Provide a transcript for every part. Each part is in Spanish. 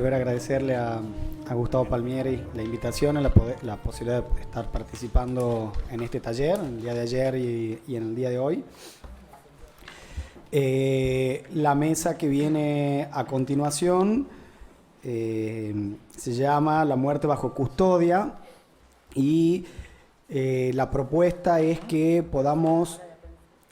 volver a agradecerle a Gustavo Palmieri la invitación, la posibilidad de estar participando en este taller, el día de ayer y en el día de hoy. La mesa que viene a continuación se llama La muerte bajo custodia y la propuesta es que podamos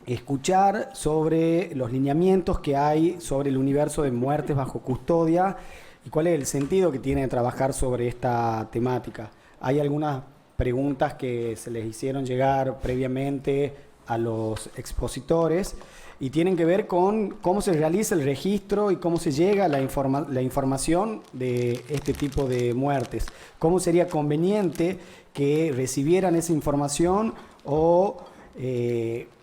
escuchar sobre los lineamientos que hay sobre el universo de muertes bajo custodia y cuál es el sentido que tiene trabajar sobre esta temática. Hay algunas preguntas que se les hicieron llegar previamente a los expositores y tienen que ver con cómo se realiza el registro y cómo se llega a la información de este tipo de muertes. Cómo sería conveniente que recibieran esa información o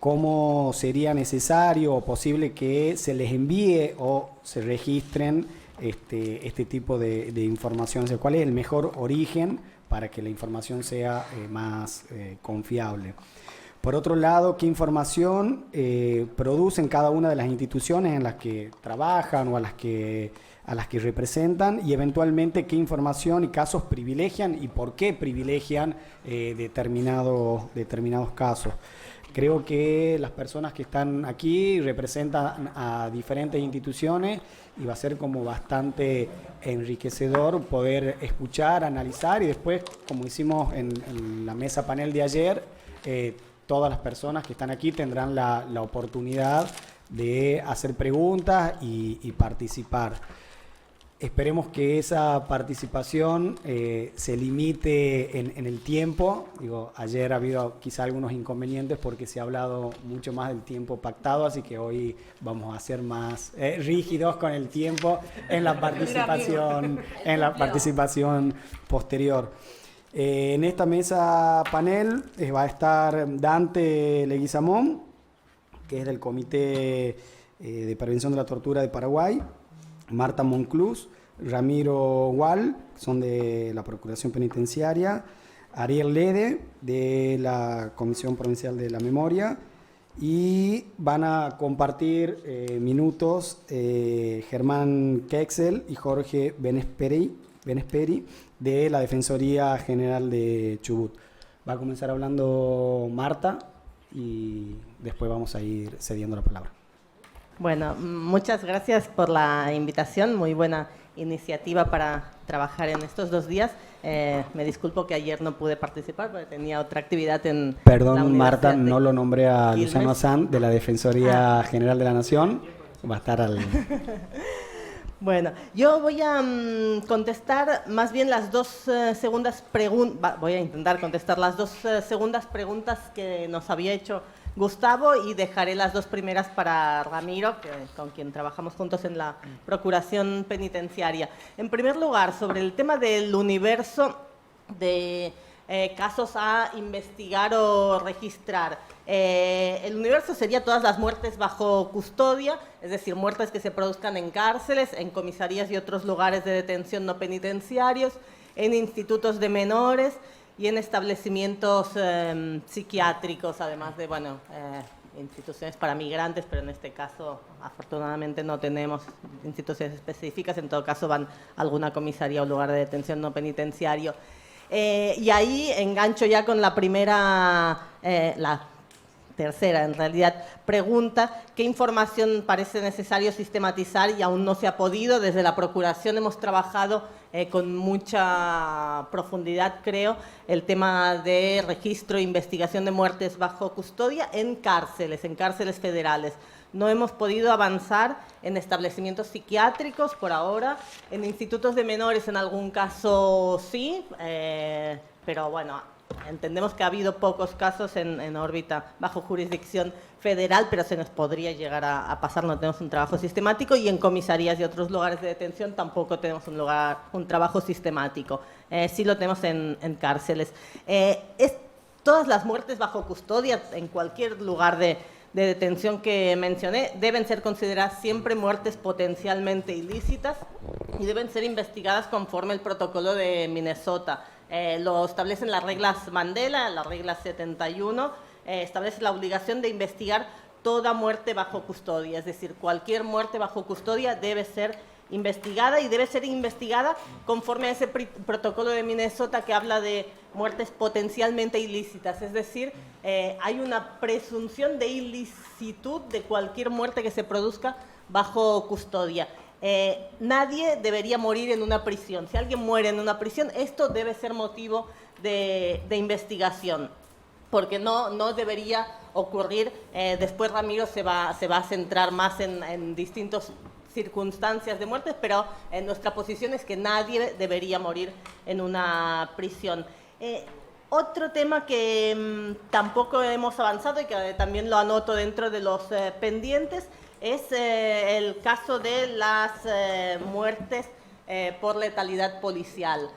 cómo sería necesario o posible que se les envíe o se registren este tipo de información. O sea, ¿cuál es el mejor origen para que la información sea más confiable? Por otro lado, ¿qué información producen cada una de las instituciones en las que trabajan o a las que representan? Y eventualmente, ¿qué información y casos privilegian y por qué privilegian determinados casos? Creo que las personas que están aquí representan a diferentes instituciones y va a ser como bastante enriquecedor poder escuchar, analizar y después, como hicimos en la mesa panel de ayer, todas las personas que están aquí tendrán la oportunidad de hacer preguntas y participar. Esperemos que esa participación se limite en el tiempo. Digo, ayer ha habido quizá algunos inconvenientes porque se ha hablado mucho más del tiempo pactado, así que hoy vamos a ser más rígidos con el tiempo en la participación posterior. En esta mesa panel va a estar Dante Leguizamón, que es del Comité de Prevención de la Tortura de Paraguay, Marta Monclús, Ramiro Gual, son de la Procuración Penitenciaria, Ariel Lede, de la Comisión Provincial de la Memoria, y van a compartir minutos Germán Kexel y Jorge Benesperi, de la Defensoría General de Chubut. Va a comenzar hablando Marta y después vamos a ir cediendo la palabra. Bueno, muchas gracias por la invitación, muy buena iniciativa para trabajar en estos 2 días. Me disculpo que ayer no pude participar porque tenía otra actividad en Perdón, Marta, no lo nombré a Luciano Azán de la Defensoría General de la Nación. Va a estar al... Bueno, yo voy a contestar más bien las 2 segundas preguntas, voy a intentar contestar las 2 segundas preguntas que nos había hecho Gustavo y dejaré las 2 primeras para Ramiro, con quien trabajamos juntos en la Procuración Penitenciaria. En primer lugar, sobre el tema del universo de casos a investigar o registrar. El universo sería todas las muertes bajo custodia, es decir, muertes que se produzcan en cárceles, en comisarías y otros lugares de detención no penitenciarios, en institutos de menores y en establecimientos psiquiátricos, además de, instituciones para migrantes, pero en este caso, afortunadamente, no tenemos instituciones específicas, en todo caso van a alguna comisaría o lugar de detención no penitenciario. Y ahí engancho ya con la primera, la tercera, en realidad, pregunta: ¿qué información parece necesario sistematizar y aún no se ha podido? Desde la Procuración hemos trabajado con mucha profundidad, creo, el tema de registro e investigación de muertes bajo custodia en cárceles federales. No hemos podido avanzar en establecimientos psiquiátricos por ahora, en institutos de menores en algún caso sí, pero bueno, entendemos que ha habido pocos casos en órbita bajo jurisdicción federal, pero se nos podría llegar a pasar, no tenemos un trabajo sistemático, y en comisarías y otros lugares de detención tampoco tenemos un trabajo sistemático. Sí lo tenemos en cárceles. Todas las muertes bajo custodia en cualquier lugar de detención que mencioné deben ser consideradas siempre muertes potencialmente ilícitas y deben ser investigadas conforme el protocolo de Minnesota. Lo establecen las reglas Mandela, la regla 71, establece la obligación de investigar toda muerte bajo custodia, es decir, cualquier muerte bajo custodia debe ser investigada y debe ser investigada conforme a ese protocolo de Minnesota que habla de muertes potencialmente ilícitas, es decir, hay una presunción de ilicitud de cualquier muerte que se produzca bajo custodia. Nadie debería morir en una prisión. Si alguien muere en una prisión, esto debe ser motivo de investigación, porque no debería ocurrir. Después Ramiro se va a centrar más en distintos circunstancias de muertes, pero nuestra posición es que nadie debería morir en una prisión. Otro tema que tampoco hemos avanzado y que también lo anoto dentro de los pendientes es el caso de las muertes por letalidad policial.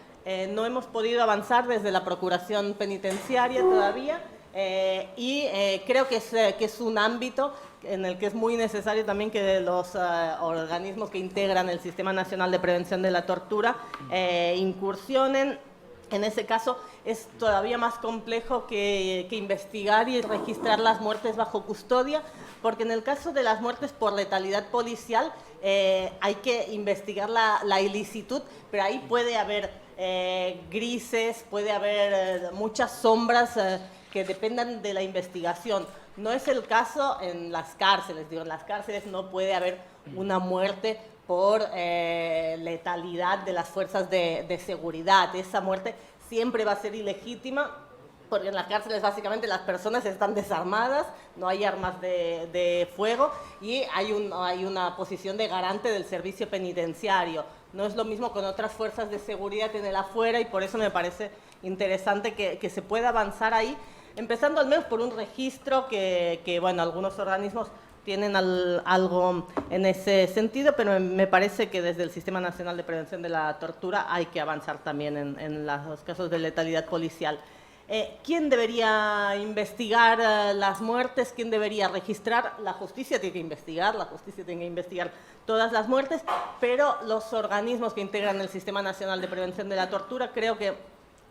No hemos podido avanzar desde la Procuración Penitenciaria todavía y creo que es un ámbito en el que es muy necesario también que los organismos que integran el Sistema Nacional de Prevención de la Tortura incursionen. En ese caso es todavía más complejo que investigar y registrar las muertes bajo custodia, porque en el caso de las muertes por letalidad policial hay que investigar la ilicitud, pero ahí puede haber grises, puede haber muchas sombras que dependan de la investigación. No es el caso en las cárceles. Digo, en las cárceles no puede haber una muerte por letalidad de las fuerzas de seguridad. Esa muerte siempre va a ser ilegítima, porque en las cárceles básicamente las personas están desarmadas, no hay armas de fuego y hay una posición de garante del servicio penitenciario. No es lo mismo con otras fuerzas de seguridad en el afuera, y por eso me parece interesante que se pueda avanzar ahí, empezando al menos por un registro que bueno, algunos organismos tienen algo en ese sentido, pero me parece que desde el Sistema Nacional de Prevención de la Tortura hay que avanzar también en los casos de letalidad policial. ¿Quién debería investigar las muertes? ¿Quién debería registrar? La justicia tiene que investigar, la justicia tiene que investigar todas las muertes, pero los organismos que integran el Sistema Nacional de Prevención de la Tortura creo que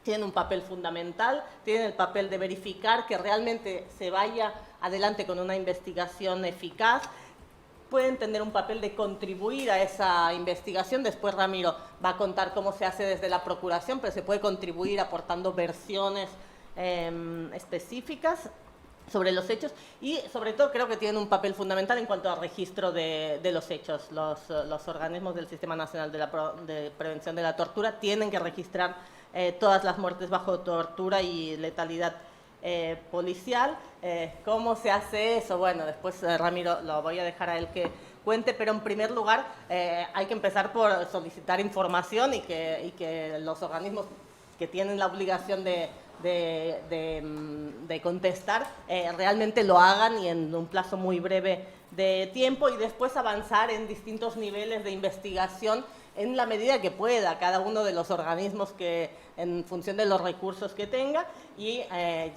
tienen un papel fundamental, tienen el papel de verificar que realmente se vaya adelante con una investigación eficaz, pueden tener un papel de contribuir a esa investigación. Después Ramiro va a contar cómo se hace desde la Procuración, pero se puede contribuir aportando versiones específicas sobre los hechos, y sobre todo creo que tienen un papel fundamental en cuanto al registro de los hechos. Los organismos del Sistema Nacional de Prevención de la Tortura tienen que registrar todas las muertes bajo tortura y letalidad policial. ¿Cómo se hace eso? Bueno, después Ramiro lo voy a dejar a él que cuente, pero en primer lugar hay que empezar por solicitar información y que los organismos que tienen la obligación de contestar realmente lo hagan, y en un plazo muy breve de tiempo, y después avanzar en distintos niveles de investigación en la medida que pueda cada uno de los organismos, que en función de los recursos que tenga, y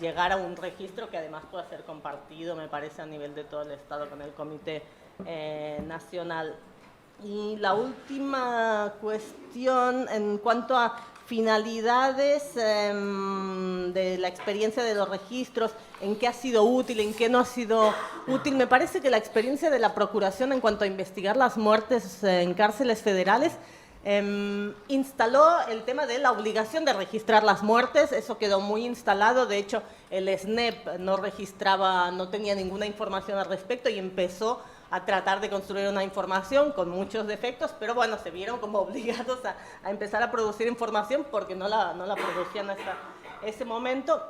llegar a un registro que además pueda ser compartido, me parece, a nivel de todo el Estado con el Comité Nacional. Y la última cuestión en cuanto a finalidades de la experiencia de los registros, en qué ha sido útil, en qué no ha sido útil. Me parece que la experiencia de la Procuración en cuanto a investigar las muertes en cárceles federales instaló el tema de la obligación de registrar las muertes. Eso quedó muy instalado. De hecho, el SNEP no tenía ninguna información al respecto y empezó a tratar de construir una información con muchos defectos, pero bueno, se vieron como obligados a empezar a producir información porque no la producían hasta ese momento.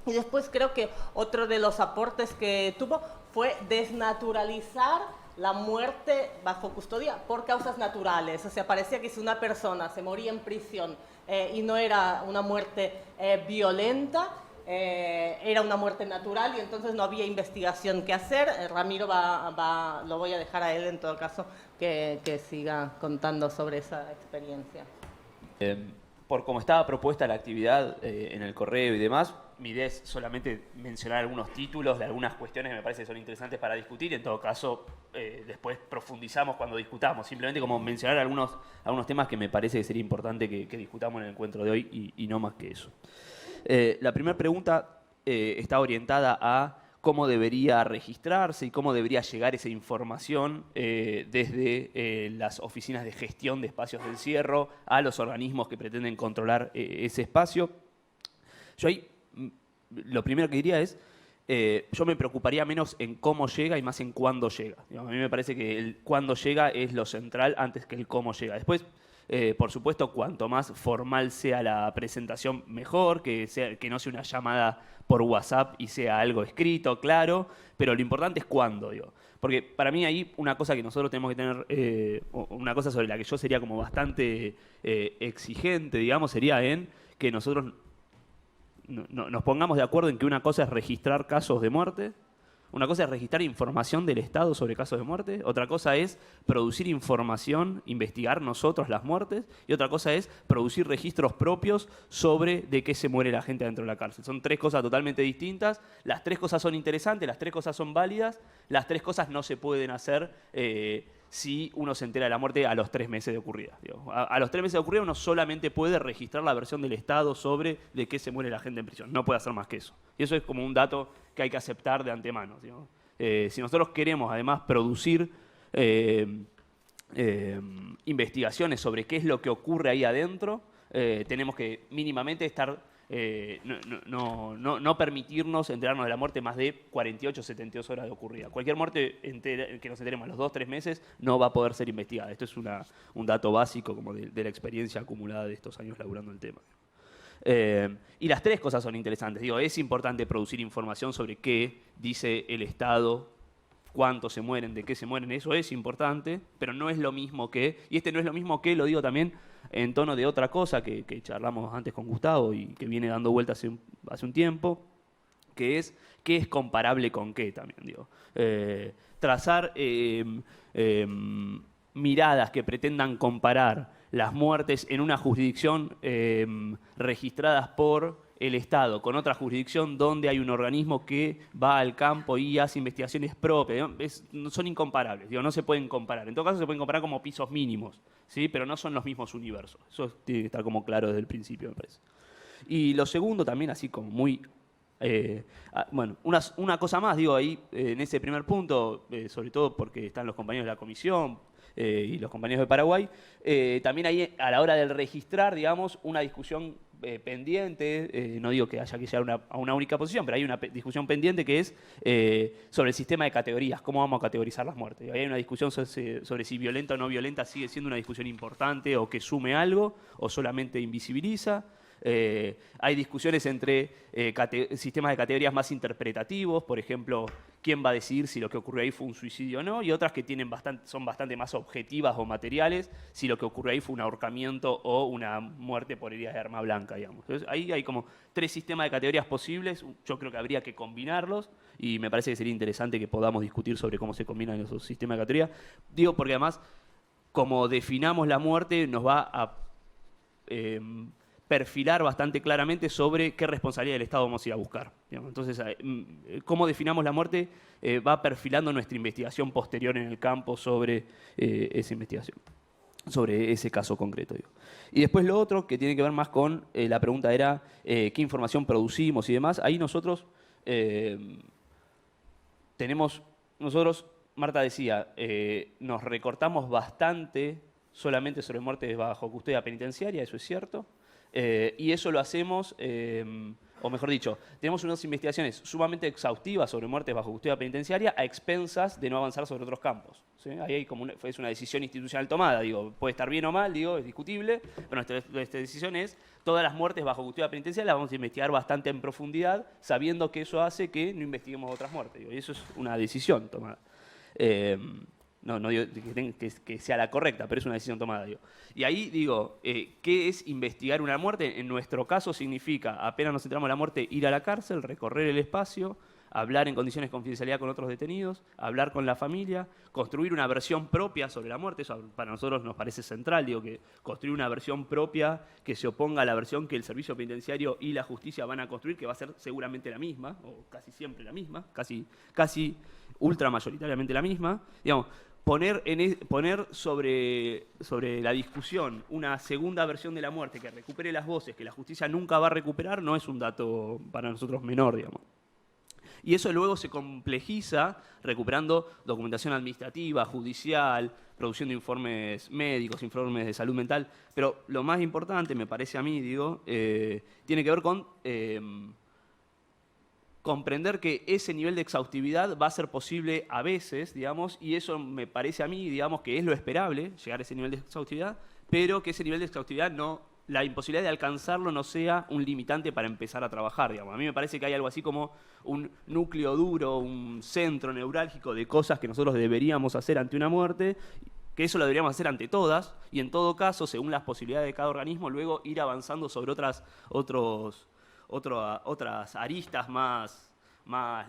Y después creo que otro de los aportes que tuvo fue desnaturalizar la muerte bajo custodia por causas naturales. O sea, parecía que si una persona se moría en prisión y no era una muerte violenta, era una muerte natural, y entonces no había investigación que hacer. Ramiro lo voy a dejar a él en todo caso que siga contando sobre esa experiencia. Por cómo estaba propuesta la actividad en el correo y demás, mi idea es solamente mencionar algunos títulos de algunas cuestiones que me parece que son interesantes para discutir. En todo caso, después profundizamos cuando discutamos. Simplemente como mencionar algunos temas que me parece que sería importante que discutamos en el encuentro de hoy, y no más que eso. La primera pregunta está orientada a cómo debería registrarse y cómo debería llegar esa información desde las oficinas de gestión de espacios de encierro a los organismos que pretenden controlar ese espacio. Yo ahí lo primero que diría es, yo me preocuparía menos en cómo llega y más en cuándo llega. Digamos, a mí me parece que el cuándo llega es lo central antes que el cómo llega. Después, por supuesto, cuanto más formal sea la presentación, mejor, que no sea una llamada por WhatsApp y sea algo escrito, claro, pero lo importante es cuándo, digo. Porque para mí ahí una cosa que nosotros tenemos que tener, una cosa sobre la que yo sería como bastante exigente, digamos, sería en que nosotros nos pongamos de acuerdo en que una cosa es registrar casos de muerte, una cosa es registrar información del Estado sobre casos de muerte, otra cosa es producir información, investigar nosotros las muertes, y otra cosa es producir registros propios sobre de qué se muere la gente dentro de la cárcel. Son tres cosas totalmente distintas, las tres cosas son interesantes, las tres cosas son válidas, las tres cosas no se pueden hacer si uno se entera de la muerte a los 3 meses de ocurrida. A los 3 meses de ocurrida uno solamente puede registrar la versión del Estado sobre de qué se muere la gente en prisión. No puede hacer más que eso. Y eso es como un dato que hay que aceptar de antemano. Si nosotros queremos además producir investigaciones sobre qué es lo que ocurre ahí adentro, tenemos que mínimamente estar... no permitirnos enterarnos de la muerte más de 48 o 72 horas de ocurrida. Cualquier muerte que nos enteremos a los 2 o 3 meses no va a poder ser investigada. Esto es un dato básico como de la experiencia acumulada de estos años laburando el tema. Y las tres cosas son interesantes. Digo, es importante producir información sobre qué dice el Estado, cuántos se mueren, de qué se mueren, eso es importante, pero no es lo mismo que, y no es lo mismo que, lo digo también en tono de otra cosa que charlamos antes con Gustavo y que viene dando vueltas hace un tiempo, que es qué es comparable con qué también, digo. Trazar miradas que pretendan comparar las muertes en una jurisdicción registradas por el Estado con otra jurisdicción donde hay un organismo que va al campo y hace investigaciones propias. Son incomparables, digo, no se pueden comparar. En todo caso se pueden comparar como pisos mínimos, ¿sí? Pero no son los mismos universos. Eso tiene que estar como claro desde el principio, me parece. Y lo segundo también, así como muy... bueno, una cosa más, digo, ahí en ese primer punto, sobre todo porque están los compañeros de la comisión y los compañeros de Paraguay, también ahí a la hora del registrar, digamos, una discusión pendiente, no digo que haya que llegar a una única posición, pero hay una discusión pendiente que es sobre el sistema de categorías, cómo vamos a categorizar las muertes. Ahí hay una discusión sobre si violenta o no violenta sigue siendo una discusión importante o que sume algo o solamente invisibiliza. Hay discusiones entre sistemas de categorías más interpretativos, por ejemplo, quién va a decidir si lo que ocurrió ahí fue un suicidio o no, y otras que son bastante más objetivas o materiales, si lo que ocurrió ahí fue un ahorcamiento o una muerte por heridas de arma blanca, digamos. Entonces, ahí hay como 3 sistemas de categorías posibles, yo creo que habría que combinarlos, y me parece que sería interesante que podamos discutir sobre cómo se combinan esos sistemas de categorías. Digo porque además, como definamos la muerte, nos va a... perfilar bastante claramente sobre qué responsabilidad del Estado vamos a ir a buscar. Entonces, cómo definamos la muerte va perfilando nuestra investigación posterior en el campo sobre esa investigación, sobre ese caso concreto. Digo. Y después lo otro, que tiene que ver más con, la pregunta era qué información producimos y demás. Ahí nosotros Marta decía, nos recortamos bastante solamente sobre muertes bajo custodia penitenciaria, eso es cierto. Y eso lo hacemos, o mejor dicho, tenemos unas investigaciones sumamente exhaustivas sobre muertes bajo custodia penitenciaria a expensas de no avanzar sobre otros campos. ¿Sí? Ahí hay como es una decisión institucional tomada, digo, puede estar bien o mal, digo, es discutible, pero nuestra decisión es todas las muertes bajo custodia penitenciaria las vamos a investigar bastante en profundidad, sabiendo que eso hace que no investiguemos otras muertes. Digo, y eso es una decisión tomada. No digo que sea la correcta, pero es una decisión tomada. Digo. Y ahí digo, ¿qué es investigar una muerte? En nuestro caso significa, apenas nos entramos a la muerte, ir a la cárcel, recorrer el espacio, hablar en condiciones de confidencialidad con otros detenidos, hablar con la familia, construir una versión propia sobre la muerte. Eso para nosotros nos parece central, digo, que construir una versión propia que se oponga a la versión que el servicio penitenciario y la justicia van a construir, que va a ser seguramente la misma, o casi siempre la misma, casi ultramayoritariamente la misma. Digamos, poner sobre la discusión una segunda versión de la muerte que recupere las voces que la justicia nunca va a recuperar no es un dato para nosotros menor, digamos. Y eso luego se complejiza recuperando documentación administrativa, judicial, producción de informes médicos, informes de salud mental. Pero lo más importante, me parece a mí, tiene que ver con comprender que ese nivel de exhaustividad va a ser posible a veces, digamos, y eso me parece a mí, digamos, que es lo esperable, llegar a ese nivel de exhaustividad, pero que ese nivel de exhaustividad la imposibilidad de alcanzarlo no sea un limitante para empezar a trabajar, digamos. A mí me parece que hay algo así como un núcleo duro, un centro neurálgico de cosas que nosotros deberíamos hacer ante una muerte, que eso lo deberíamos hacer ante todas, y en todo caso, según las posibilidades de cada organismo, luego ir avanzando sobre otras aristas más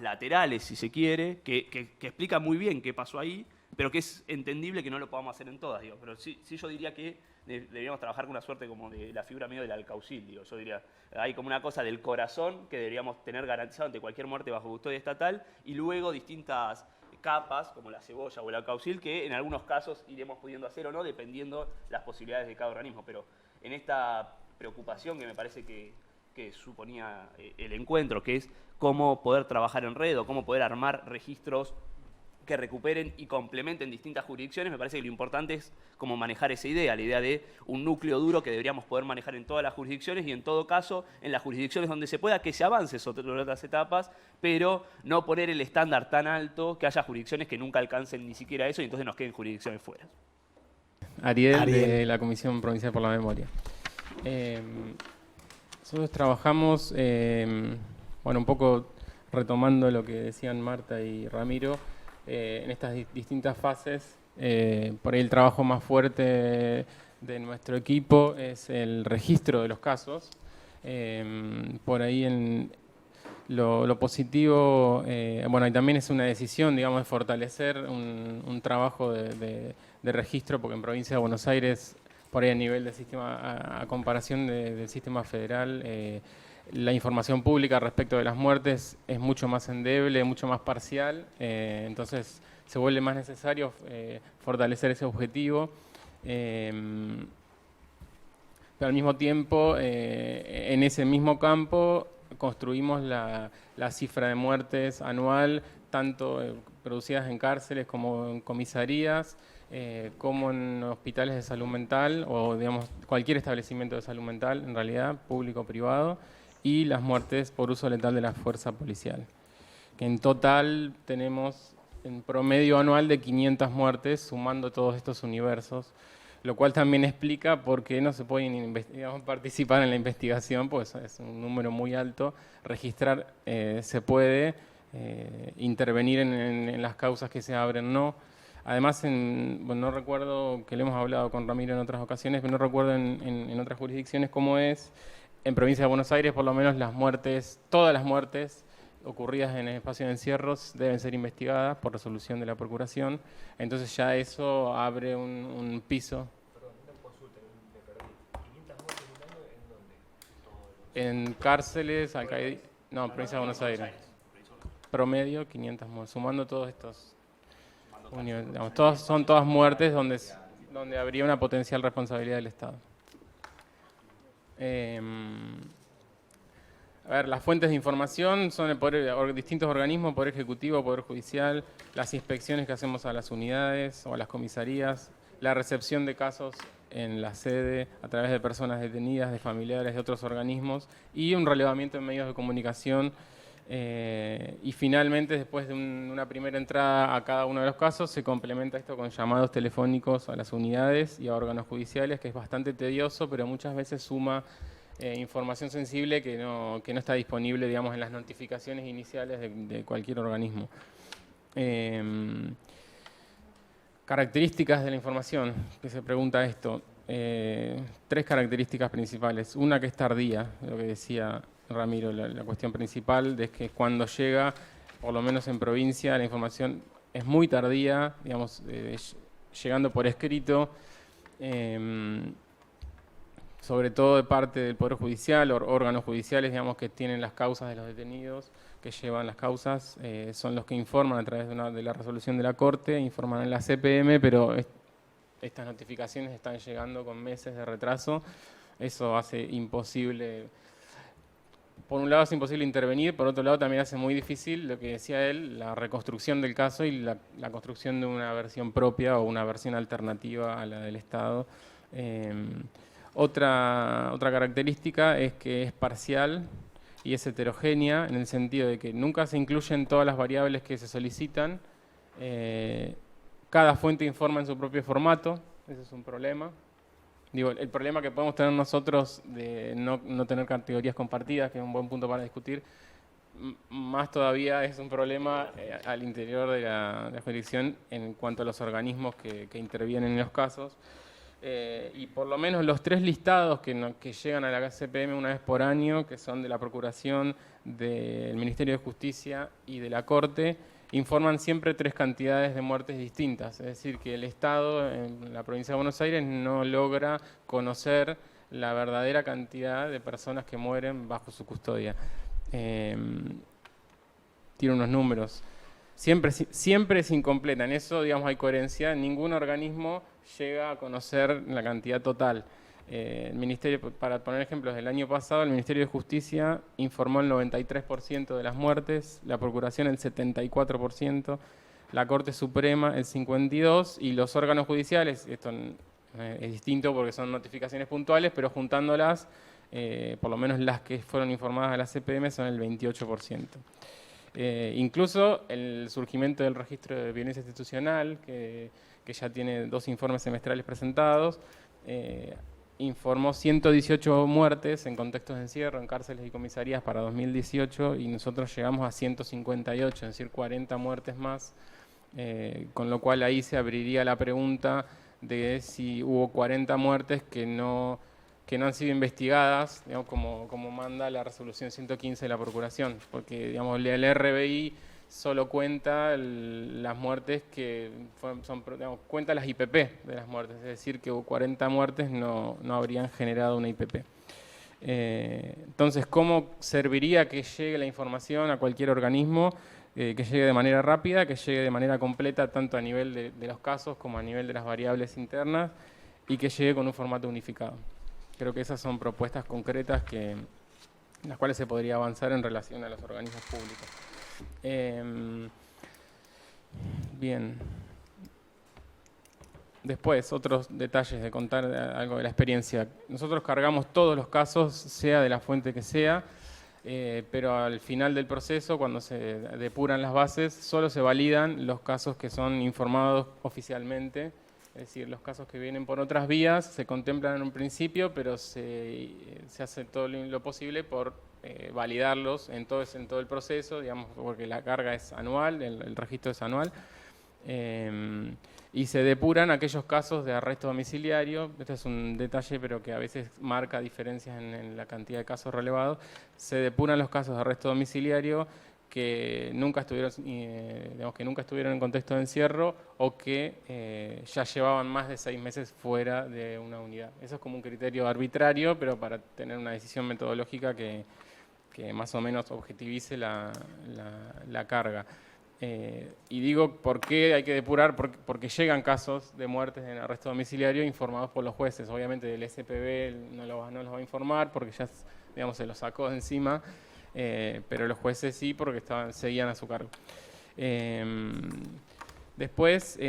laterales, si se quiere, que explican muy bien qué pasó ahí, pero que es entendible que no lo podamos hacer en todas, digo. Pero sí yo diría que deberíamos trabajar con una suerte como de la figura medio del alcaucil, digo. Yo diría, hay como una cosa del corazón que deberíamos tener garantizado ante cualquier muerte bajo custodia estatal, y luego distintas capas, como la cebolla o el alcaucil, que en algunos casos iremos pudiendo hacer o no, dependiendo las posibilidades de cada organismo. Pero en esta preocupación que me parece que suponía el encuentro, que es cómo poder trabajar en red o cómo poder armar registros que recuperen y complementen distintas jurisdicciones, me parece que lo importante es cómo manejar esa idea, la idea de un núcleo duro que deberíamos poder manejar en todas las jurisdicciones y en todo caso en las jurisdicciones donde se pueda que se avance sobre otras etapas, pero no poner el estándar tan alto que haya jurisdicciones que nunca alcancen ni siquiera eso y entonces nos queden jurisdicciones fuera. Ariel, de la Comisión Provincial por la Memoria. Nosotros trabajamos, bueno, un poco retomando lo que decían Marta y Ramiro, en estas distintas fases. Por ahí el trabajo más fuerte de nuestro equipo es el registro de los casos. Por ahí lo positivo, bueno, y también es una decisión, digamos, de fortalecer un trabajo de registro, porque en Provincia de Buenos Aires, por ahí a nivel del sistema, a comparación del sistema federal, la información pública respecto de las muertes es mucho más endeble, mucho más parcial, entonces se vuelve más necesario fortalecer ese objetivo. Pero al mismo tiempo, en ese mismo campo, construimos la cifra de muertes anual, tanto producidas en cárceles como en comisarías, como en hospitales de salud mental, o digamos cualquier establecimiento de salud mental, en realidad, público o privado, y las muertes por uso letal de la fuerza policial. Que en total tenemos en promedio anual de 500 muertes, sumando todos estos universos, lo cual también explica por qué no se pueden participar en la investigación, pues es un número muy alto. Registrar se puede, intervenir en las causas que se abren no. Además, bueno, no recuerdo, que le hemos hablado con Ramiro en otras ocasiones, pero no recuerdo en otras jurisdicciones cómo es. En Provincia de Buenos Aires, por lo menos, todas las muertes ocurridas en el espacio de encierros deben ser investigadas por resolución de la Procuración. Entonces ya eso abre un piso. Perdón, una consulta, me perdí. ¿500 muertes en un año en dónde? En cárceles, no, Provincia de Buenos Aires. Promedio 500 muertes, sumando todos estos. Digamos, son todas muertes donde habría una potencial responsabilidad del Estado. A ver, las fuentes de información son distintos organismos, Poder Ejecutivo, Poder Judicial, las inspecciones que hacemos a las unidades o a las comisarías, la recepción de casos en la sede a través de personas detenidas, de familiares, de otros organismos, y un relevamiento en medios de comunicación. Y finalmente, después de una primera entrada a cada uno de los casos, se complementa esto con llamados telefónicos a las unidades y a órganos judiciales, que es bastante tedioso, pero muchas veces suma información sensible que no está disponible, digamos, en las notificaciones iniciales de cualquier organismo. Características de la información, que se pregunta esto. 3 características principales. Una, que es tardía, lo que decía Ramiro, la cuestión principal es que cuando llega, por lo menos en provincia, la información es muy tardía, digamos, llegando por escrito, sobre todo de parte del Poder Judicial, órganos judiciales, digamos, que tienen las causas de los detenidos, que llevan las causas, son los que informan a través de la resolución de la Corte, informan en la CPM, pero estas notificaciones están llegando con meses de retraso. Eso hace imposible por un lado es imposible intervenir, por otro lado también hace muy difícil, lo que decía él, la reconstrucción del caso y la construcción de una versión propia o una versión alternativa a la del Estado. Otra característica es que es parcial y es heterogénea en el sentido de que nunca se incluyen todas las variables que se solicitan. Cada fuente informa en su propio formato, ese es un problema. Digo, el problema que podemos tener nosotros de no tener categorías compartidas, que es un buen punto para discutir, más todavía es un problema al interior de la jurisdicción en cuanto a los organismos que intervienen en los casos. Y por lo menos los 3 listados que llegan a la CPM una vez por año, que son de la Procuración, del Ministerio de Justicia y de la Corte, informan siempre 3 cantidades de muertes distintas. Es decir, que el Estado en la provincia de Buenos Aires no logra conocer la verdadera cantidad de personas que mueren bajo su custodia. Tiene unos números. Siempre es incompleta. En eso, digamos, hay coherencia. Ningún organismo llega a conocer la cantidad total. El Ministerio, para poner ejemplos, del año pasado el Ministerio de Justicia informó el 93% de las muertes, la Procuración el 74%, la Corte Suprema el 52% y los órganos judiciales, esto es distinto porque son notificaciones puntuales, pero juntándolas, por lo menos las que fueron informadas a la CPM son el 28%. Incluso el surgimiento del registro de violencia institucional, que ya tiene 2 informes semestrales presentados, informó 118 muertes en contextos de encierro, en cárceles y comisarías para 2018 y nosotros llegamos a 158, es decir, 40 muertes más, con lo cual ahí se abriría la pregunta de si hubo 40 muertes que no han sido investigadas, digamos, como manda la resolución 115 de la Procuración, porque digamos, el RBI solo cuenta las muertes que cuenta las IPP de las muertes, es decir, que hubo 40 muertes no habrían generado una IPP. Entonces, ¿cómo serviría que llegue la información a cualquier organismo? Que llegue de manera rápida, que llegue de manera completa, tanto a nivel de los casos como a nivel de las variables internas, y que llegue con un formato unificado. Creo que esas son propuestas concretas en las cuales se podría avanzar en relación a los organismos públicos. Bien. Después, otros detalles de contar algo de la experiencia. Nosotros cargamos todos los casos, sea de la fuente que sea, pero al final del proceso, cuando se depuran las bases, solo se validan los casos que son informados oficialmente. Es decir, los casos que vienen por otras vías se contemplan en un principio, pero se hace todo lo posible por validarlos en todo el proceso, digamos, porque la carga es anual, el registro es anual, y se depuran aquellos casos de arresto domiciliario. Este es un detalle, pero que a veces marca diferencias en la cantidad de casos relevados. Se depuran los casos de arresto domiciliario que nunca estuvieron en contexto de encierro o que ya llevaban más de 6 meses fuera de una unidad. Eso es como un criterio arbitrario, pero para tener una decisión metodológica que más o menos objetivice la carga. Y digo, ¿por qué hay que depurar? Porque llegan casos de muertes en arresto domiciliario informados por los jueces. Obviamente del SPB no los va a informar porque ya, digamos, se los sacó de encima. Pero los jueces sí, porque seguían a su cargo. Después,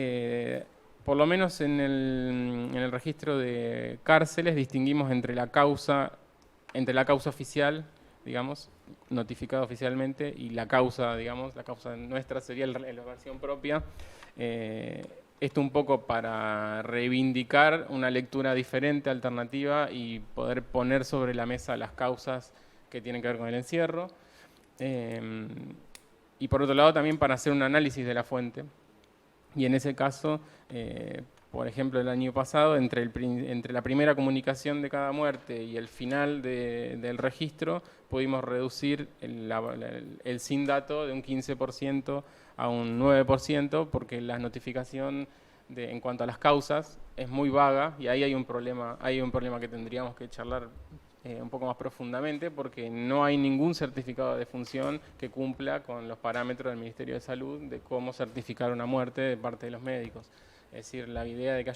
por lo menos en el registro de cárceles, distinguimos entre la causa oficial, digamos, notificada oficialmente, y la causa, digamos, la causa nuestra sería la versión propia. Esto un poco para reivindicar una lectura diferente, alternativa, y poder poner sobre la mesa las causas que tienen que ver con el encierro, y por otro lado también para hacer un análisis de la fuente. Y en ese caso, por ejemplo, el año pasado, entre la primera comunicación de cada muerte y el final del registro, pudimos reducir el sin dato de un 15% a un 9%, porque la notificación en cuanto a las causas es muy vaga, y ahí hay un problema que tendríamos que charlar un poco más profundamente, porque no hay ningún certificado de defunción que cumpla con los parámetros del Ministerio de Salud de cómo certificar una muerte de parte de los médicos. Es decir, la idea de que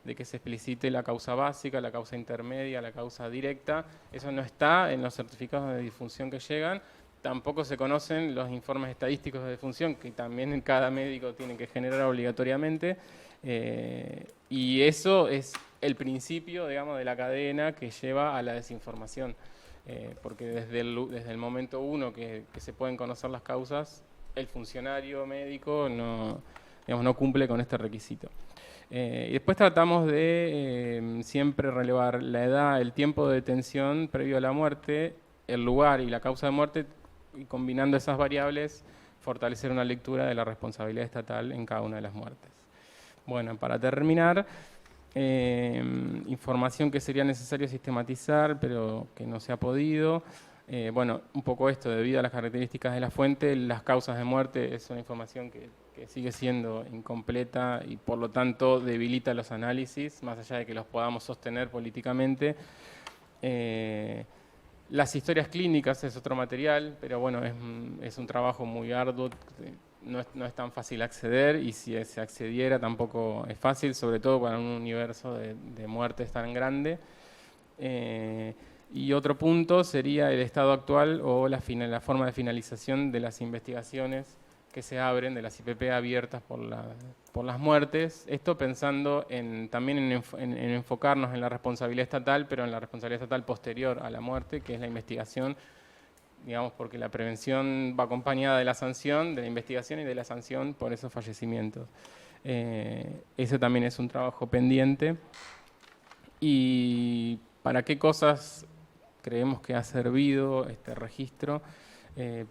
de que se explicite la causa básica, la causa intermedia, la causa directa, eso no está en los certificados de defunción que llegan. Tampoco se conocen los informes estadísticos de defunción, que también cada médico tiene que generar obligatoriamente. Y eso es el principio, digamos, de la cadena que lleva a la desinformación. Porque desde el momento uno que se pueden conocer las causas, el funcionario médico no cumple con este requisito. Y después tratamos de siempre relevar la edad, el tiempo de detención previo a la muerte, el lugar y la causa de muerte, y combinando esas variables, fortalecer una lectura de la responsabilidad estatal en cada una de las muertes. Bueno, para terminar, información que sería necesario sistematizar, pero que no se ha podido. Bueno, un poco esto, debido a las características de la fuente, las causas de muerte es una información que sigue siendo incompleta y por lo tanto debilita los análisis, más allá de que los podamos sostener políticamente. Las historias clínicas es otro material, pero bueno, es un trabajo muy arduo, no es tan fácil acceder, y si se accediera tampoco es fácil, sobre todo para un universo de muertes tan grande. Y otro punto sería el estado actual o la forma de finalización de las investigaciones que se abren, de las IPP abiertas por las muertes. Esto pensando también en enfocarnos en la responsabilidad estatal, pero en la responsabilidad estatal posterior a la muerte, que es la investigación, digamos, porque la prevención va acompañada de la sanción, de la investigación y de la sanción por esos fallecimientos. Ese también es un trabajo pendiente. ¿Y para qué cosas creemos que ha servido este registro?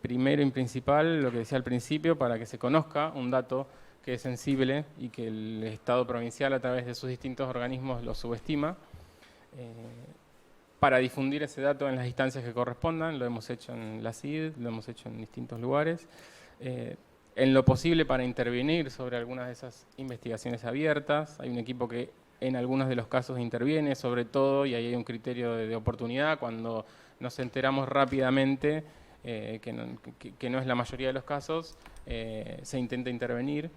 Primero y principal, lo que decía al principio, para que se conozca un dato que es sensible y que el Estado provincial a través de sus distintos organismos lo subestima, para difundir ese dato en las instancias que correspondan. Lo hemos hecho en la CID, lo hemos hecho en distintos lugares, en lo posible para intervenir sobre algunas de esas investigaciones abiertas. Hay un equipo que en algunos de los casos interviene, sobre todo, y ahí hay un criterio de oportunidad, cuando nos enteramos rápidamente, que no es la mayoría de los casos, se intenta intervenir.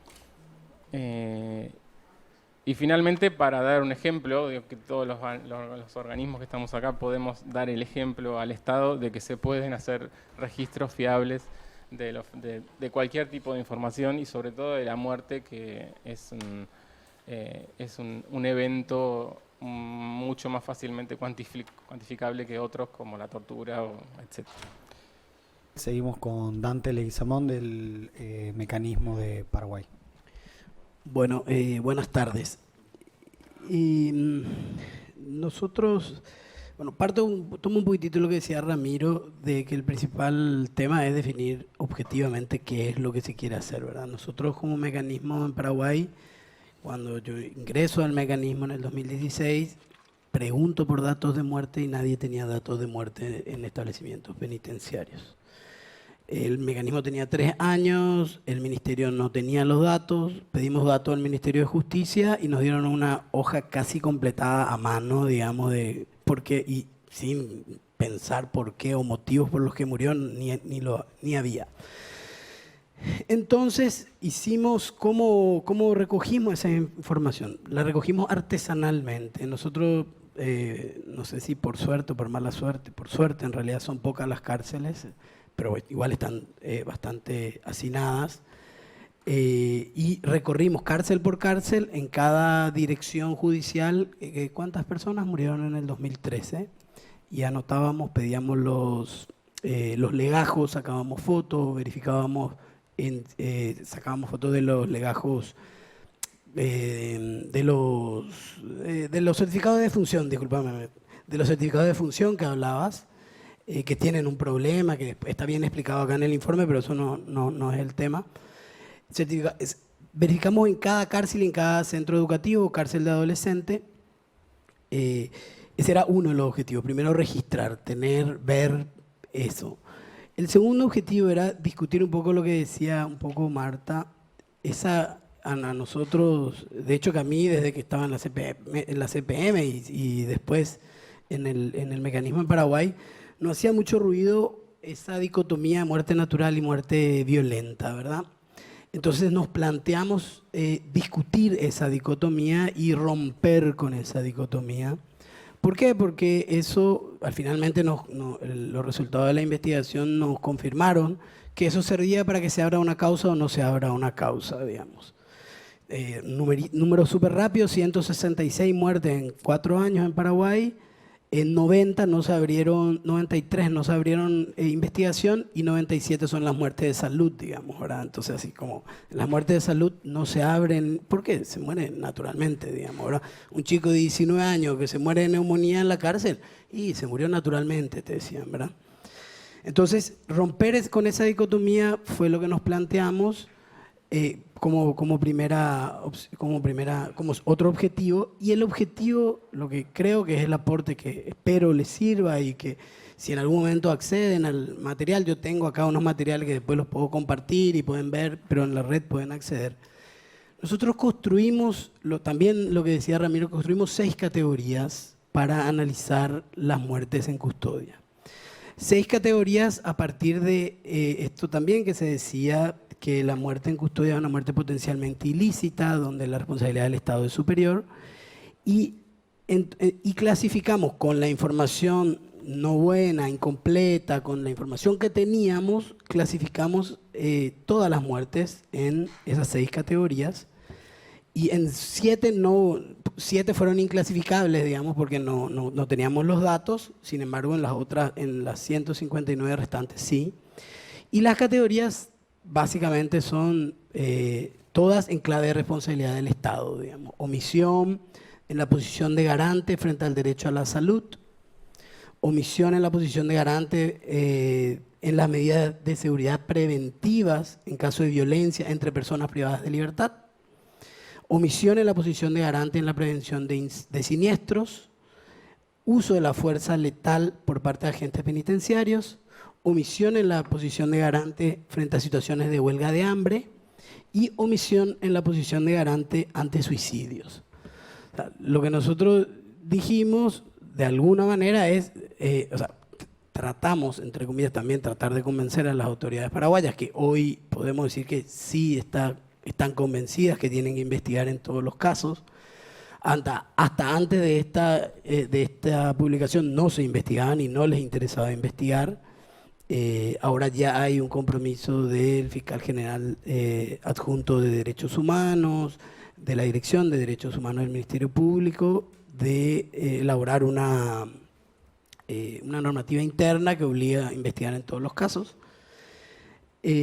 Y finalmente, para dar un ejemplo, digo que todos los organismos que estamos acá podemos dar el ejemplo al Estado de que se pueden hacer registros fiables de cualquier tipo de información, y sobre todo de la muerte, que es un evento mucho más fácilmente cuantificable que otros, como la tortura, etc. Seguimos con Dante Leguizamón del Mecanismo de Paraguay. Bueno, buenas tardes. Nosotros, bueno, tomo un poquitito lo que decía Ramiro, de que el principal tema es definir objetivamente qué es lo que se quiere hacer, ¿verdad? Nosotros como mecanismo en Paraguay, cuando yo ingreso al mecanismo en el 2016, pregunto por datos de muerte y nadie tenía datos de muerte en establecimientos penitenciarios. El mecanismo tenía 3 años, el ministerio no tenía los datos, pedimos datos al Ministerio de Justicia y nos dieron una hoja casi completada a mano, digamos, y sin pensar por qué o motivos por los que murió ni había. Entonces hicimos, ¿cómo recogimos esa información? La recogimos artesanalmente. Nosotros, no sé si por suerte o por mala suerte, por suerte en realidad son pocas las cárceles, pero igual están bastante hacinadas, y recorrimos cárcel por cárcel en cada dirección judicial cuántas personas murieron en el 2013, y anotábamos, pedíamos los legajos, sacábamos fotos, verificábamos, sacábamos fotos de los legajos, de los certificados de defunción, discúlpame, de los certificados de defunción que hablabas, que tienen un problema, que está bien explicado acá en el informe, pero eso no es el tema. Verificamos en cada cárcel, en cada centro educativo, cárcel de adolescente. Ese era uno de los objetivos. Primero, registrar, ver eso. El segundo objetivo era discutir un poco lo que decía un poco Marta. A nosotros, de hecho que a mí desde que estaba en la CPM y después en el mecanismo en Paraguay, no hacía mucho ruido esa dicotomía muerte natural y muerte violenta, ¿verdad? Entonces nos planteamos discutir esa dicotomía y romper con esa dicotomía. ¿Por qué? Porque eso, finalmente, los resultados de la investigación nos confirmaron que eso servía para que se abra una causa o no se abra una causa, digamos. Número súper rápido, 166 muertes en 4 años en Paraguay. En 93 no se abrieron investigación y 97 son las muertes de salud, digamos, ¿verdad? Entonces, así como las muertes de salud no se abren, porque se mueren naturalmente, digamos, ¿verdad? Un chico de 19 años que se muere de neumonía en la cárcel, y se murió naturalmente, te decían, ¿verdad? Entonces, romper con esa dicotomía fue lo que nos planteamos como otro objetivo. Y el objetivo, lo que creo que es el aporte que espero les sirva, y que si en algún momento acceden al material, yo tengo acá unos materiales que después los puedo compartir y pueden ver, pero en la red pueden acceder. Nosotros construimos, también lo que decía Ramiro, construimos 6 categorías para analizar las muertes en custodia. 6 categorías a partir de esto también que se decía, que la muerte en custodia es una muerte potencialmente ilícita, donde la responsabilidad del Estado es superior, y clasificamos con la información no buena, incompleta, con la información que teníamos, clasificamos todas las muertes en esas 6 categorías, y en 7 fueron inclasificables, digamos, porque no teníamos los datos. Sin embargo, en las 159 restantes sí. Y las categorías básicamente son todas en clave de responsabilidad del Estado, digamos. Omisión en la posición de garante frente al derecho a la salud, omisión en la posición de garante en las medidas de seguridad preventivas en caso de violencia entre personas privadas de libertad, omisión en la posición de garante en la prevención de siniestros, uso de la fuerza letal por parte de agentes penitenciarios, omisión en la posición de garante frente a situaciones de huelga de hambre y omisión en la posición de garante ante suicidios. O sea, lo que nosotros dijimos, de alguna manera, es, tratamos, entre comillas, también tratar de convencer a las autoridades paraguayas, que hoy podemos decir que sí están convencidas que tienen que investigar en todos los casos. Hasta antes de esta publicación no se investigaban y no les interesaba investigar. Ahora ya hay un compromiso del fiscal general adjunto de Derechos Humanos, de la Dirección de Derechos Humanos del Ministerio Público, de elaborar una normativa interna que obliga a investigar en todos los casos. La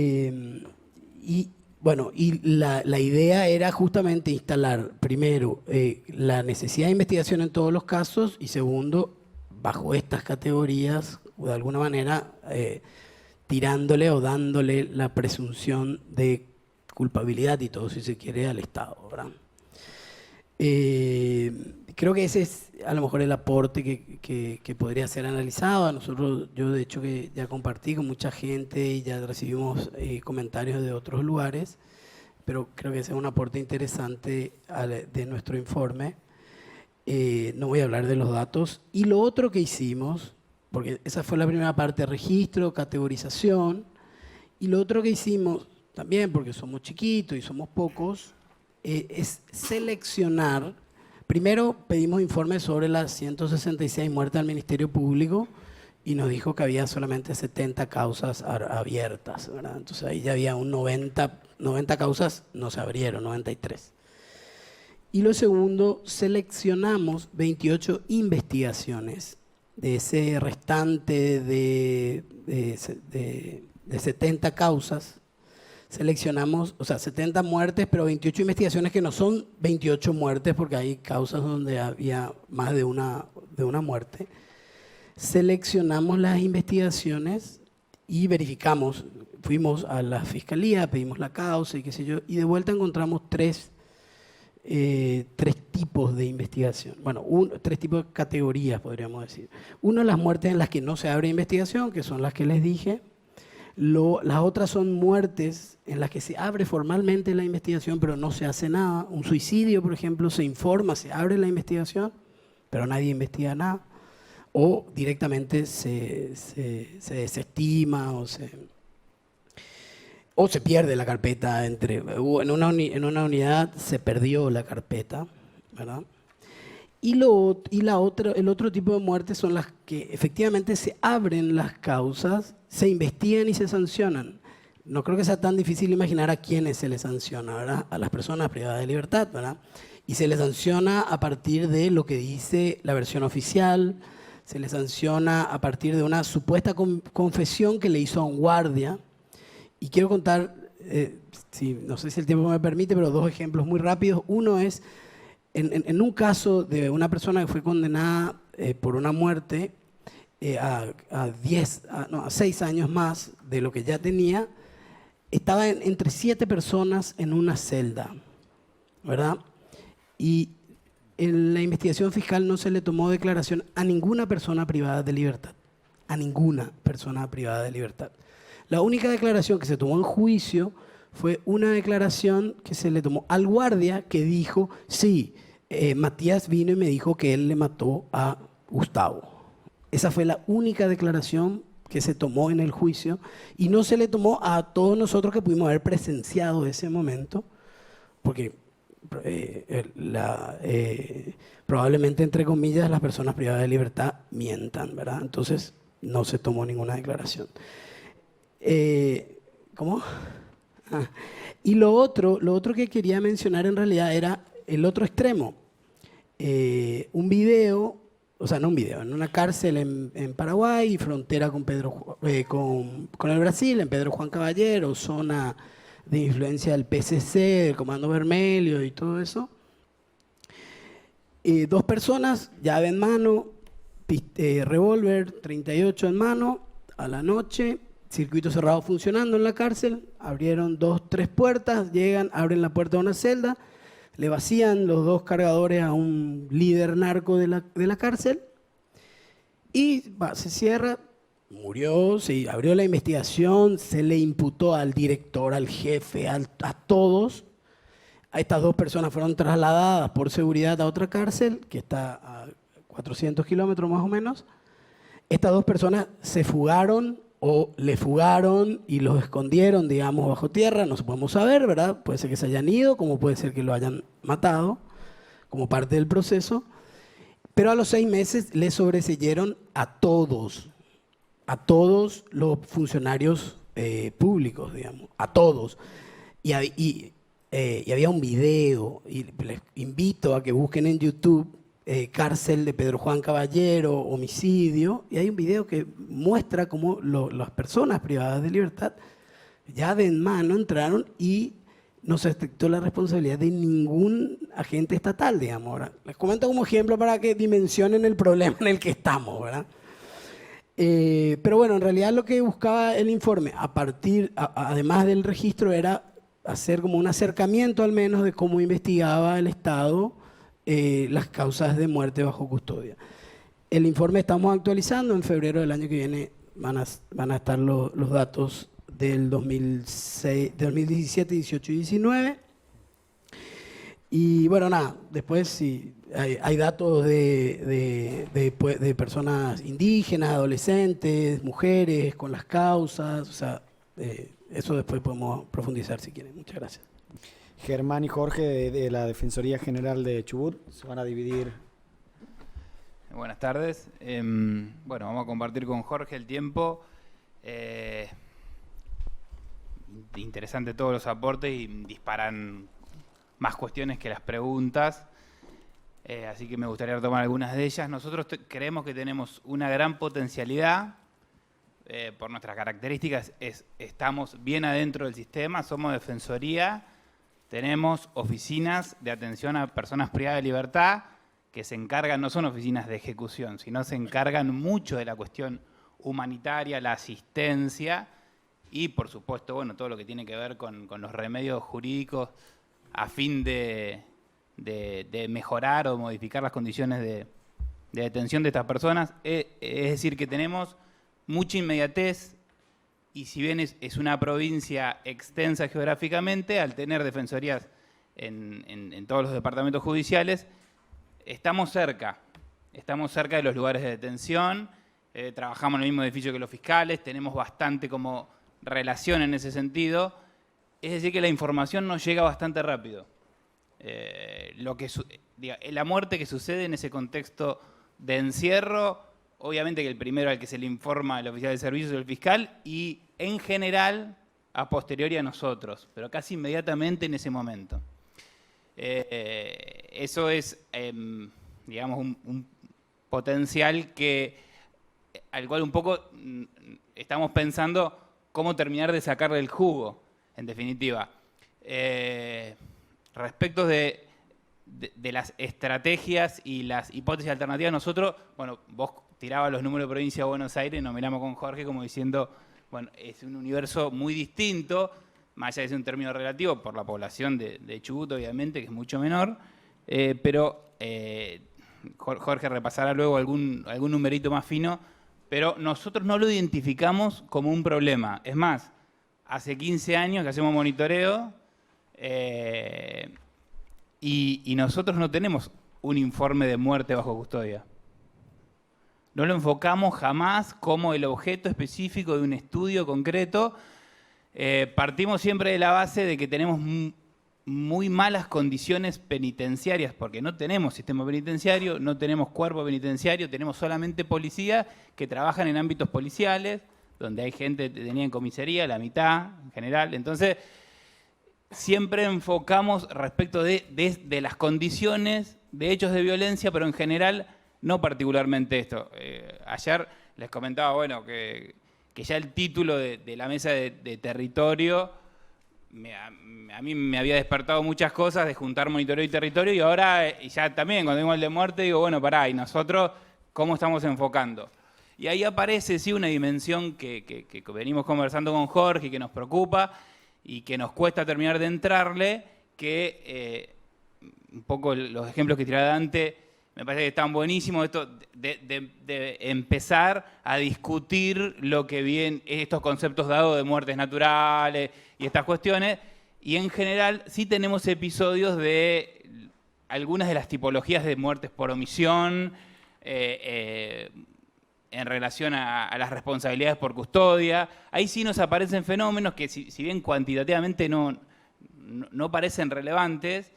idea era justamente instalar, primero, la necesidad de investigación en todos los casos, y segundo, bajo estas categorías, de alguna manera, tirándole o dándole la presunción de culpabilidad y todo, si se quiere, al Estado, ¿verdad? Creo que ese es a lo mejor el aporte que podría ser analizado. Yo de hecho que ya compartí con mucha gente y ya recibimos comentarios de otros lugares, pero creo que ese es un aporte interesante de nuestro informe. No voy a hablar de los datos. Y lo otro que hicimos, porque esa fue la primera parte, registro, categorización, y lo otro que hicimos también, porque somos chiquitos y somos pocos, es seleccionar. Primero pedimos informes sobre las 166 muertes al Ministerio Público y nos dijo que había solamente 70 causas abiertas, ¿verdad? Entonces ahí ya había 90 causas, no se abrieron, 93. Y lo segundo, seleccionamos 28 investigaciones de ese restante de 70 causas. Seleccionamos, 70 muertes, pero 28 investigaciones que no son 28 muertes, porque hay causas donde había más de una muerte. Seleccionamos las investigaciones y verificamos. Fuimos a la fiscalía, pedimos la causa y qué sé yo, y de vuelta encontramos tres tipos de investigación. Bueno, 3 tipos de categorías, podríamos decir. Uno, las muertes en las que no se abre investigación, que son las que les dije. Las otras son muertes en las que se abre formalmente la investigación, pero no se hace nada. Un suicidio, por ejemplo, se informa, se abre la investigación, pero nadie investiga nada. O directamente se desestima. o se pierde la carpeta en una unidad se perdió la carpeta, ¿verdad? El otro tipo de muertes son las que efectivamente se abren las causas, se investigan y se sancionan. No creo que sea tan difícil imaginar a quiénes se les sanciona, ¿verdad? A las personas privadas de libertad, ¿verdad? Y se les sanciona a partir de lo que dice la versión oficial, se les sanciona a partir de una supuesta confesión que le hizo a un guardia. Y quiero contar, no sé si el tiempo me permite, pero 2 ejemplos muy rápidos. Uno es, en un caso de una persona que fue condenada por una muerte a 6 años más de lo que ya tenía, estaba entre 7 personas en una celda, ¿verdad? Y en la investigación fiscal no se le tomó declaración a ninguna persona privada de libertad. A ninguna persona privada de libertad. La única declaración que se tomó en juicio fue una declaración que se le tomó al guardia que dijo, sí, Matías vino y me dijo que él le mató a Gustavo. Esa fue la única declaración que se tomó en el juicio y no se le tomó a todos nosotros que pudimos haber presenciado ese momento, porque probablemente, entre comillas, las personas privadas de libertad mientan, ¿verdad? Entonces no se tomó ninguna declaración. ¿Cómo? Y lo otro que quería mencionar en realidad era el otro extremo. Un video, o sea, no un video, en una cárcel en Paraguay, frontera con el Brasil, en Pedro Juan Caballero, zona de influencia del PCC, del Comando Vermelho y todo eso. 2 personas, llave en mano, revólver 38 en mano, a la noche, circuito cerrado funcionando en la cárcel, abrieron 2, 3 puertas, llegan, abren la puerta de una celda, le vacían los 2 cargadores a un líder narco de la cárcel y se cierra, murió, se abrió la investigación, se le imputó al director, al jefe, a todos. Estas 2 personas fueron trasladadas por seguridad a otra cárcel que está a 400 kilómetros más o menos. Estas 2 personas se fugaron o le fugaron y los escondieron, digamos, bajo tierra, no podemos saber, ¿verdad? Puede ser que se hayan ido, como puede ser que lo hayan matado, como parte del proceso. Pero a los 6 meses le sobreseyeron a todos los funcionarios públicos, digamos, a todos. Y había un video, y les invito a que busquen en YouTube, cárcel de Pedro Juan Caballero, homicidio, y hay un video que muestra cómo las personas privadas de libertad ya de en mano entraron y no se detectó la responsabilidad de ningún agente estatal, digamos. Ahora, les comento como ejemplo para que dimensionen el problema en el que estamos, ¿verdad? Pero bueno, en realidad lo que buscaba el informe, además del registro, era hacer como un acercamiento al menos de cómo investigaba el Estado las causas de muerte bajo custodia. El informe estamos actualizando, en febrero del año que viene van a estar los datos del 2017, 18 y 19. Y bueno, nada, después sí, hay datos de personas indígenas, adolescentes, mujeres con las causas, o sea, eso después podemos profundizar si quieren. Muchas gracias. Germán y Jorge de la Defensoría General de Chubut se van a dividir. Buenas tardes. Bueno, vamos a compartir con Jorge el tiempo. Interesante todos los aportes y disparan más cuestiones que las preguntas. Así que me gustaría retomar algunas de ellas. Nosotros creemos que tenemos una gran potencialidad. Por nuestras características, estamos bien adentro del sistema, somos defensoría. Tenemos oficinas de atención a personas privadas de libertad que se encargan, no son oficinas de ejecución, sino se encargan mucho de la cuestión humanitaria, la asistencia y, por supuesto, bueno, todo lo que tiene que ver con los remedios jurídicos a fin de mejorar o modificar las condiciones de detención de estas personas. Es decir, que tenemos mucha inmediatez. Y si bien es una provincia extensa geográficamente, al tener defensorías en todos los departamentos judiciales, estamos cerca de los lugares de detención, trabajamos en el mismo edificio que los fiscales, tenemos bastante como relación en ese sentido, es decir, que la información nos llega bastante rápido. La muerte que sucede en ese contexto de encierro, obviamente que el primero al que se le informa el oficial de servicio es el fiscal y en general a posteriori a nosotros, pero casi inmediatamente en ese momento. Eso es, digamos, un potencial al cual un poco estamos pensando cómo terminar de sacarle el jugo, en definitiva. Respecto de las estrategias y las hipótesis alternativas, nosotros, bueno, vos tirabas los números de provincia de Buenos Aires, nos miramos con Jorge como diciendo, bueno, es un universo muy distinto, más allá de ser un término relativo, por la población de Chubut, obviamente, que es mucho menor, pero Jorge repasará luego algún numerito más fino, pero nosotros no lo identificamos como un problema. Es más, hace 15 años que hacemos monitoreo y nosotros no tenemos un informe de muerte bajo custodia. No lo enfocamos jamás como el objeto específico de un estudio concreto. Partimos siempre de la base de que tenemos muy malas condiciones penitenciarias, porque no tenemos sistema penitenciario, no tenemos cuerpo penitenciario, tenemos solamente policías que trabajan en ámbitos policiales, donde hay gente detenida en comisaría, la mitad en general. Entonces, siempre enfocamos respecto de las condiciones de hechos de violencia, pero en general no particularmente esto. Ayer les comentaba, bueno, que ya el título de la mesa de territorio a mí me había despertado muchas cosas de juntar monitoreo y territorio, y ahora ya también cuando digo el de muerte digo, bueno, pará, ¿y nosotros cómo estamos enfocando? Y ahí aparece sí una dimensión que venimos conversando con Jorge y que nos preocupa y que nos cuesta terminar de entrarle, que un poco los ejemplos que tiraba Dante me parece que están buenísimos, esto de empezar a discutir lo que vienen estos conceptos dados de muertes naturales y estas cuestiones, y en general sí tenemos episodios de algunas de las tipologías de muertes por omisión, en relación a las responsabilidades por custodia. Ahí sí nos aparecen fenómenos que si bien cuantitativamente no parecen relevantes,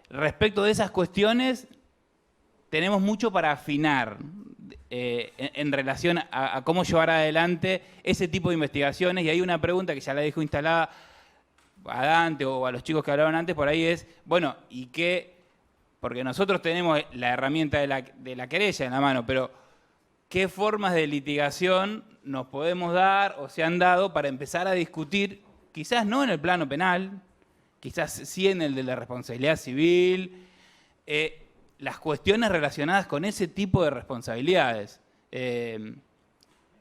respecto de esas cuestiones tenemos mucho para afinar en relación a cómo llevar adelante ese tipo de investigaciones, y hay una pregunta que ya la dejo instalada a Dante o a los chicos que hablaron antes por ahí es, bueno, ¿y qué? Porque nosotros tenemos la herramienta de la querella en la mano, pero ¿qué formas de litigación nos podemos dar o se han dado para empezar a discutir, quizás no en el plano penal, quizás sí en el de la responsabilidad civil, las cuestiones relacionadas con ese tipo de responsabilidades?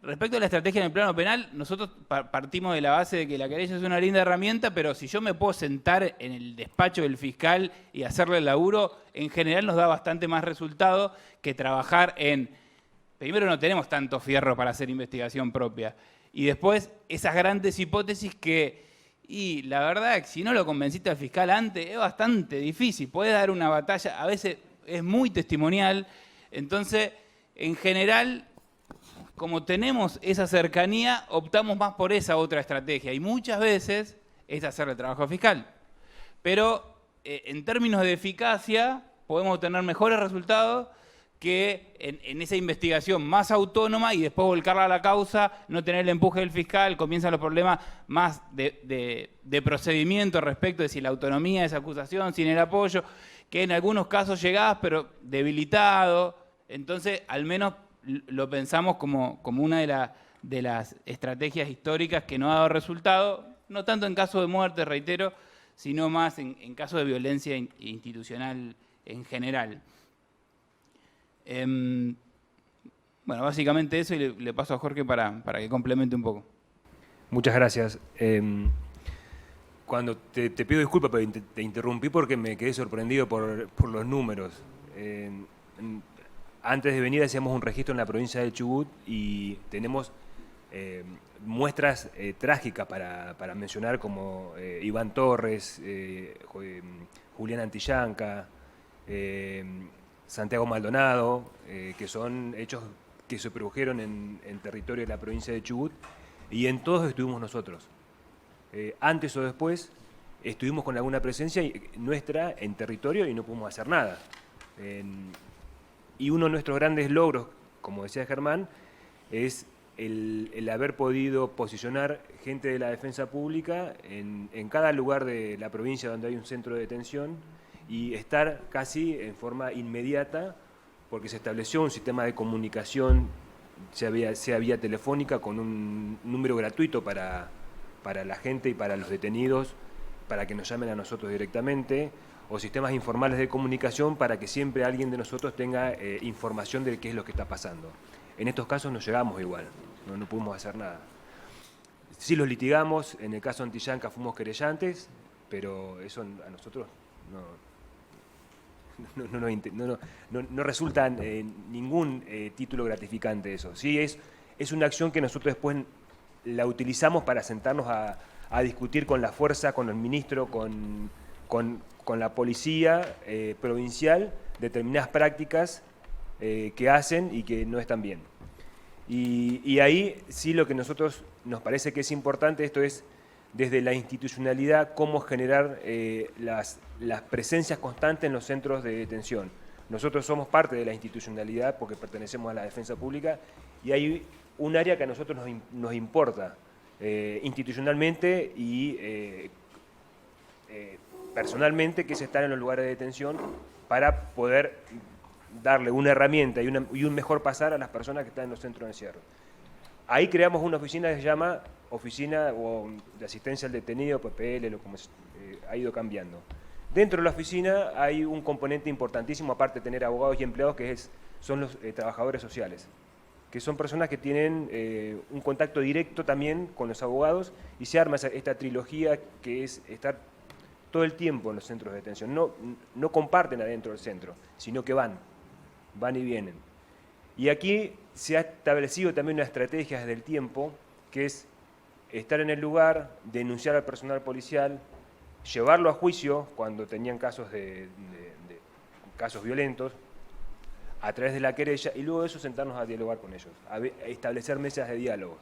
Respecto a la estrategia en el plano penal, nosotros partimos de la base de que la querella es una linda herramienta, pero si yo me puedo sentar en el despacho del fiscal y hacerle el laburo, en general nos da bastante más resultado que trabajar en... Primero, no tenemos tanto fierro para hacer investigación propia. Y después, esas grandes hipótesis que... Y la verdad, si no lo convenciste al fiscal antes, es bastante difícil. Puede dar una batalla, a veces es muy testimonial. Entonces, en general, como tenemos esa cercanía, optamos más por esa otra estrategia. Y muchas veces es hacer el trabajo fiscal. Pero en términos de eficacia, podemos obtener mejores resultados que en esa investigación más autónoma y después volcarla a la causa, no tener el empuje del fiscal, comienzan los problemas más de procedimiento respecto de si la autonomía de esa acusación, sin el apoyo, que en algunos casos llegás pero debilitado. Entonces, al menos lo pensamos como una de las estrategias históricas que no ha dado resultado, no tanto en caso de muerte, reitero, sino más en caso de violencia institucional en general. Bueno, básicamente eso, y le paso a Jorge para que complemente un poco. Muchas gracias. Cuando te pido disculpas, pero te interrumpí porque me quedé sorprendido por los números. Antes de venir hacíamos un registro en la provincia de Chubut y tenemos muestras trágicas para mencionar, como Iván Torres, Julián Antillanca, Santiago Maldonado, que son hechos que se produjeron en territorio de la provincia de Chubut y en todos estuvimos nosotros. Antes o después estuvimos con alguna presencia nuestra en territorio y no pudimos hacer nada. Y uno de nuestros grandes logros, como decía Germán, es el haber podido posicionar gente de la defensa pública en cada lugar de la provincia donde hay un centro de detención y estar casi en forma inmediata, porque se estableció un sistema de comunicación, sea vía telefónica, con un número gratuito para la gente y para los detenidos, para que nos llamen a nosotros directamente, o sistemas informales de comunicación para que siempre alguien de nosotros tenga información de qué es lo que está pasando. En estos casos no llegamos igual, no pudimos hacer nada. Sí los litigamos, en el caso Antillanca fuimos querellantes, pero eso a nosotros no resulta ningún título gratificante eso. Sí es una acción que nosotros después la utilizamos para sentarnos a discutir con la fuerza, con el ministro, con la policía provincial, determinadas prácticas que hacen y que no están bien. Y ahí sí lo que nosotros nos parece que es importante, esto es desde la institucionalidad, cómo generar las presencias constantes en los centros de detención. Nosotros somos parte de la institucionalidad porque pertenecemos a la defensa pública y hay un área que a nosotros nos importa institucionalmente y personalmente, que es estar en los lugares de detención para poder darle una herramienta y un mejor pasar a las personas que están en los centros de encierro. Ahí creamos una oficina que se llama Oficina de Asistencia al Detenido, PPL, como ha ido cambiando. Dentro de la oficina hay un componente importantísimo, aparte de tener abogados y empleados, que son los trabajadores sociales, que son personas que tienen un contacto directo también con los abogados y se arma esta trilogía que es estar todo el tiempo en los centros de detención. No comparten adentro del centro, sino que van y vienen. Y aquí se ha establecido también una estrategia desde el tiempo, que es estar en el lugar, denunciar al personal policial, llevarlo a juicio cuando tenían casos casos violentos, a través de la querella, y luego de eso sentarnos a dialogar con ellos, a establecer mesas de diálogo.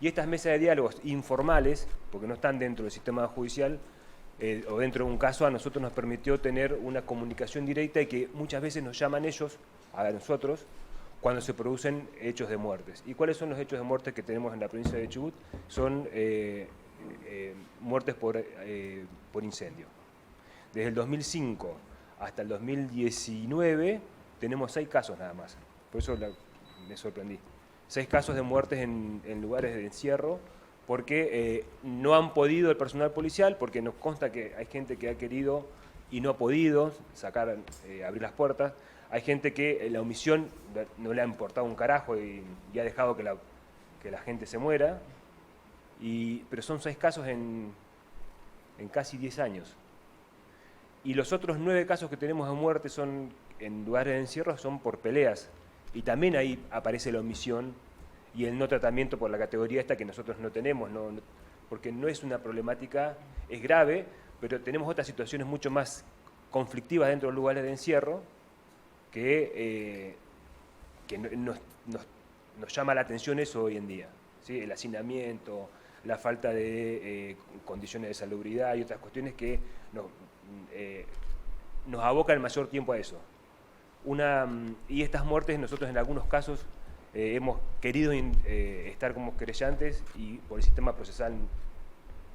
Y estas mesas de diálogos informales, porque no están dentro del sistema judicial, o dentro de un caso, a nosotros nos permitió tener una comunicación directa y que muchas veces nos llaman ellos, a nosotros, cuando se producen hechos de muertes. ¿Y cuáles son los hechos de muertes que tenemos en la provincia de Chubut? Son muertes por incendio. Desde el 2005 hasta el 2019 tenemos 6 casos nada más. Por eso me sorprendí. 6 casos de muertes en lugares de encierro, porque no han podido el personal policial, porque nos consta que hay gente que ha querido y no ha podido abrir las puertas. Hay gente que la omisión no le ha importado un carajo y ha dejado que la gente se muera. Pero son 6 casos en casi 10 años. Y los otros 9 casos que tenemos de muerte son en lugares de encierro son por peleas. Y también ahí aparece la omisión y el no tratamiento por la categoría esta que nosotros no tenemos, porque no es una problemática, es grave, pero tenemos otras situaciones mucho más conflictivas dentro de los lugares de encierro que nos llama la atención eso hoy en día, ¿sí? El hacinamiento, la falta de condiciones de salubridad y otras cuestiones que nos abocan el mayor tiempo a eso. Y estas muertes nosotros en algunos casos hemos querido estar como querellantes y por el sistema procesal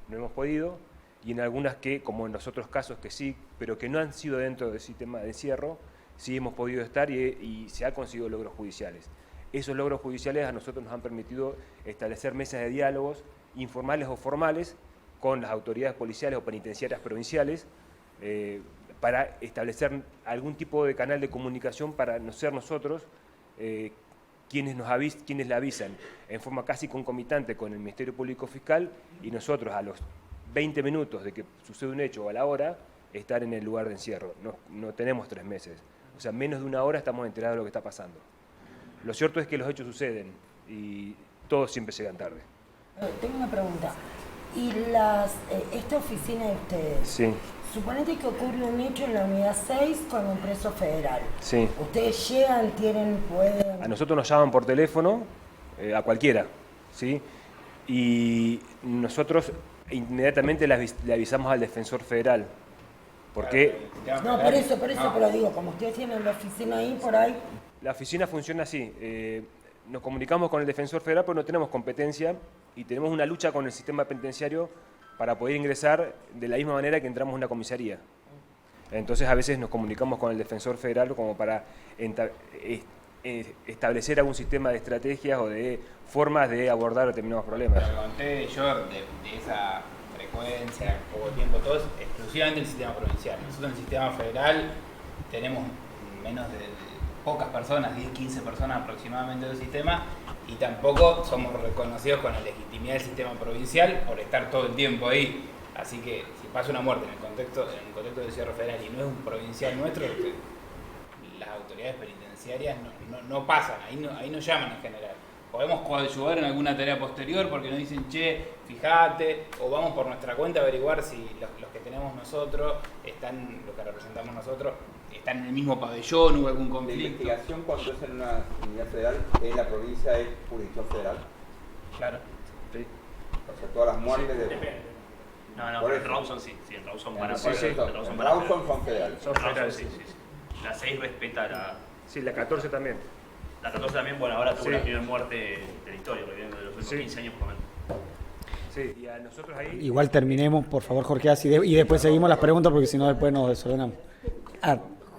no hemos podido, y en algunas que, como en los otros casos que sí, pero que no han sido dentro del sistema de encierro, sí hemos podido estar y se han conseguido logros judiciales. Esos logros judiciales a nosotros nos han permitido establecer mesas de diálogos informales o formales con las autoridades policiales o penitenciarias provinciales para establecer algún tipo de canal de comunicación para no ser nosotros quienes le avisan en forma casi concomitante con el Ministerio Público Fiscal y nosotros a los 20 minutos de que sucede un hecho o a la hora estar en el lugar de encierro. No tenemos 3 meses. O sea, menos de una hora estamos enterados de lo que está pasando. Lo cierto es que los hechos suceden y todos siempre llegan tarde. Tengo una pregunta. ¿Y esta oficina de ustedes? Sí. Suponete que ocurre un hecho en la unidad 6 con un preso federal. Sí. ¿Ustedes llegan, pueden...? A nosotros nos llaman por teléfono, a cualquiera, ¿sí? y nosotros inmediatamente le avisamos al defensor federal. Porque No, por eso, pero digo, como ustedes tienen la oficina ahí, por ahí. la oficina funciona así. Nos comunicamos con el defensor federal, pero no tenemos competencia y tenemos una lucha con el sistema penitenciario para poder ingresar de la misma manera que entramos en una comisaría. Entonces a veces nos comunicamos con el defensor federal como para establecer algún sistema de estrategias o de formas de abordar determinados problemas. Lo que conté yo de esa frecuencia, poco tiempo, todo es exclusivamente el sistema provincial. Nosotros en el sistema federal tenemos menos de pocas personas, 10, 15 personas aproximadamente del sistema, y tampoco somos reconocidos con la legitimidad del sistema provincial por estar todo el tiempo ahí. Así que si pasa una muerte en el contexto del cierre federal y no es un provincial nuestro, las autoridades penitenciarias no pasan, ahí no llaman en general. Podemos coadyuvar en alguna tarea posterior porque nos dicen, che, fíjate, o vamos por nuestra cuenta a averiguar si los que tenemos nosotros, los que representamos nosotros, están en el mismo pabellón, hubo algún La conflicto. investigación cuando es en una unidad federal, en la provincia es jurisdicción federal. Claro. ¿Sí? O sea, todas las muertes de... No, Por en eso. Rawson sí, en Rawson van a Por eso, ser. en Rawson son federales. Son federales, Sí, sí, sí. La 6 respeta Sí, la 14 también. la 14 también, bueno, ahora tuvo Sí. la primera muerte de la historia, porque viene de los últimos Sí. 15 años por lo menos. Sí, y a nosotros ahí... Igual terminemos, por favor, Jorge, así y después seguimos las preguntas porque si no después nos desordenamos.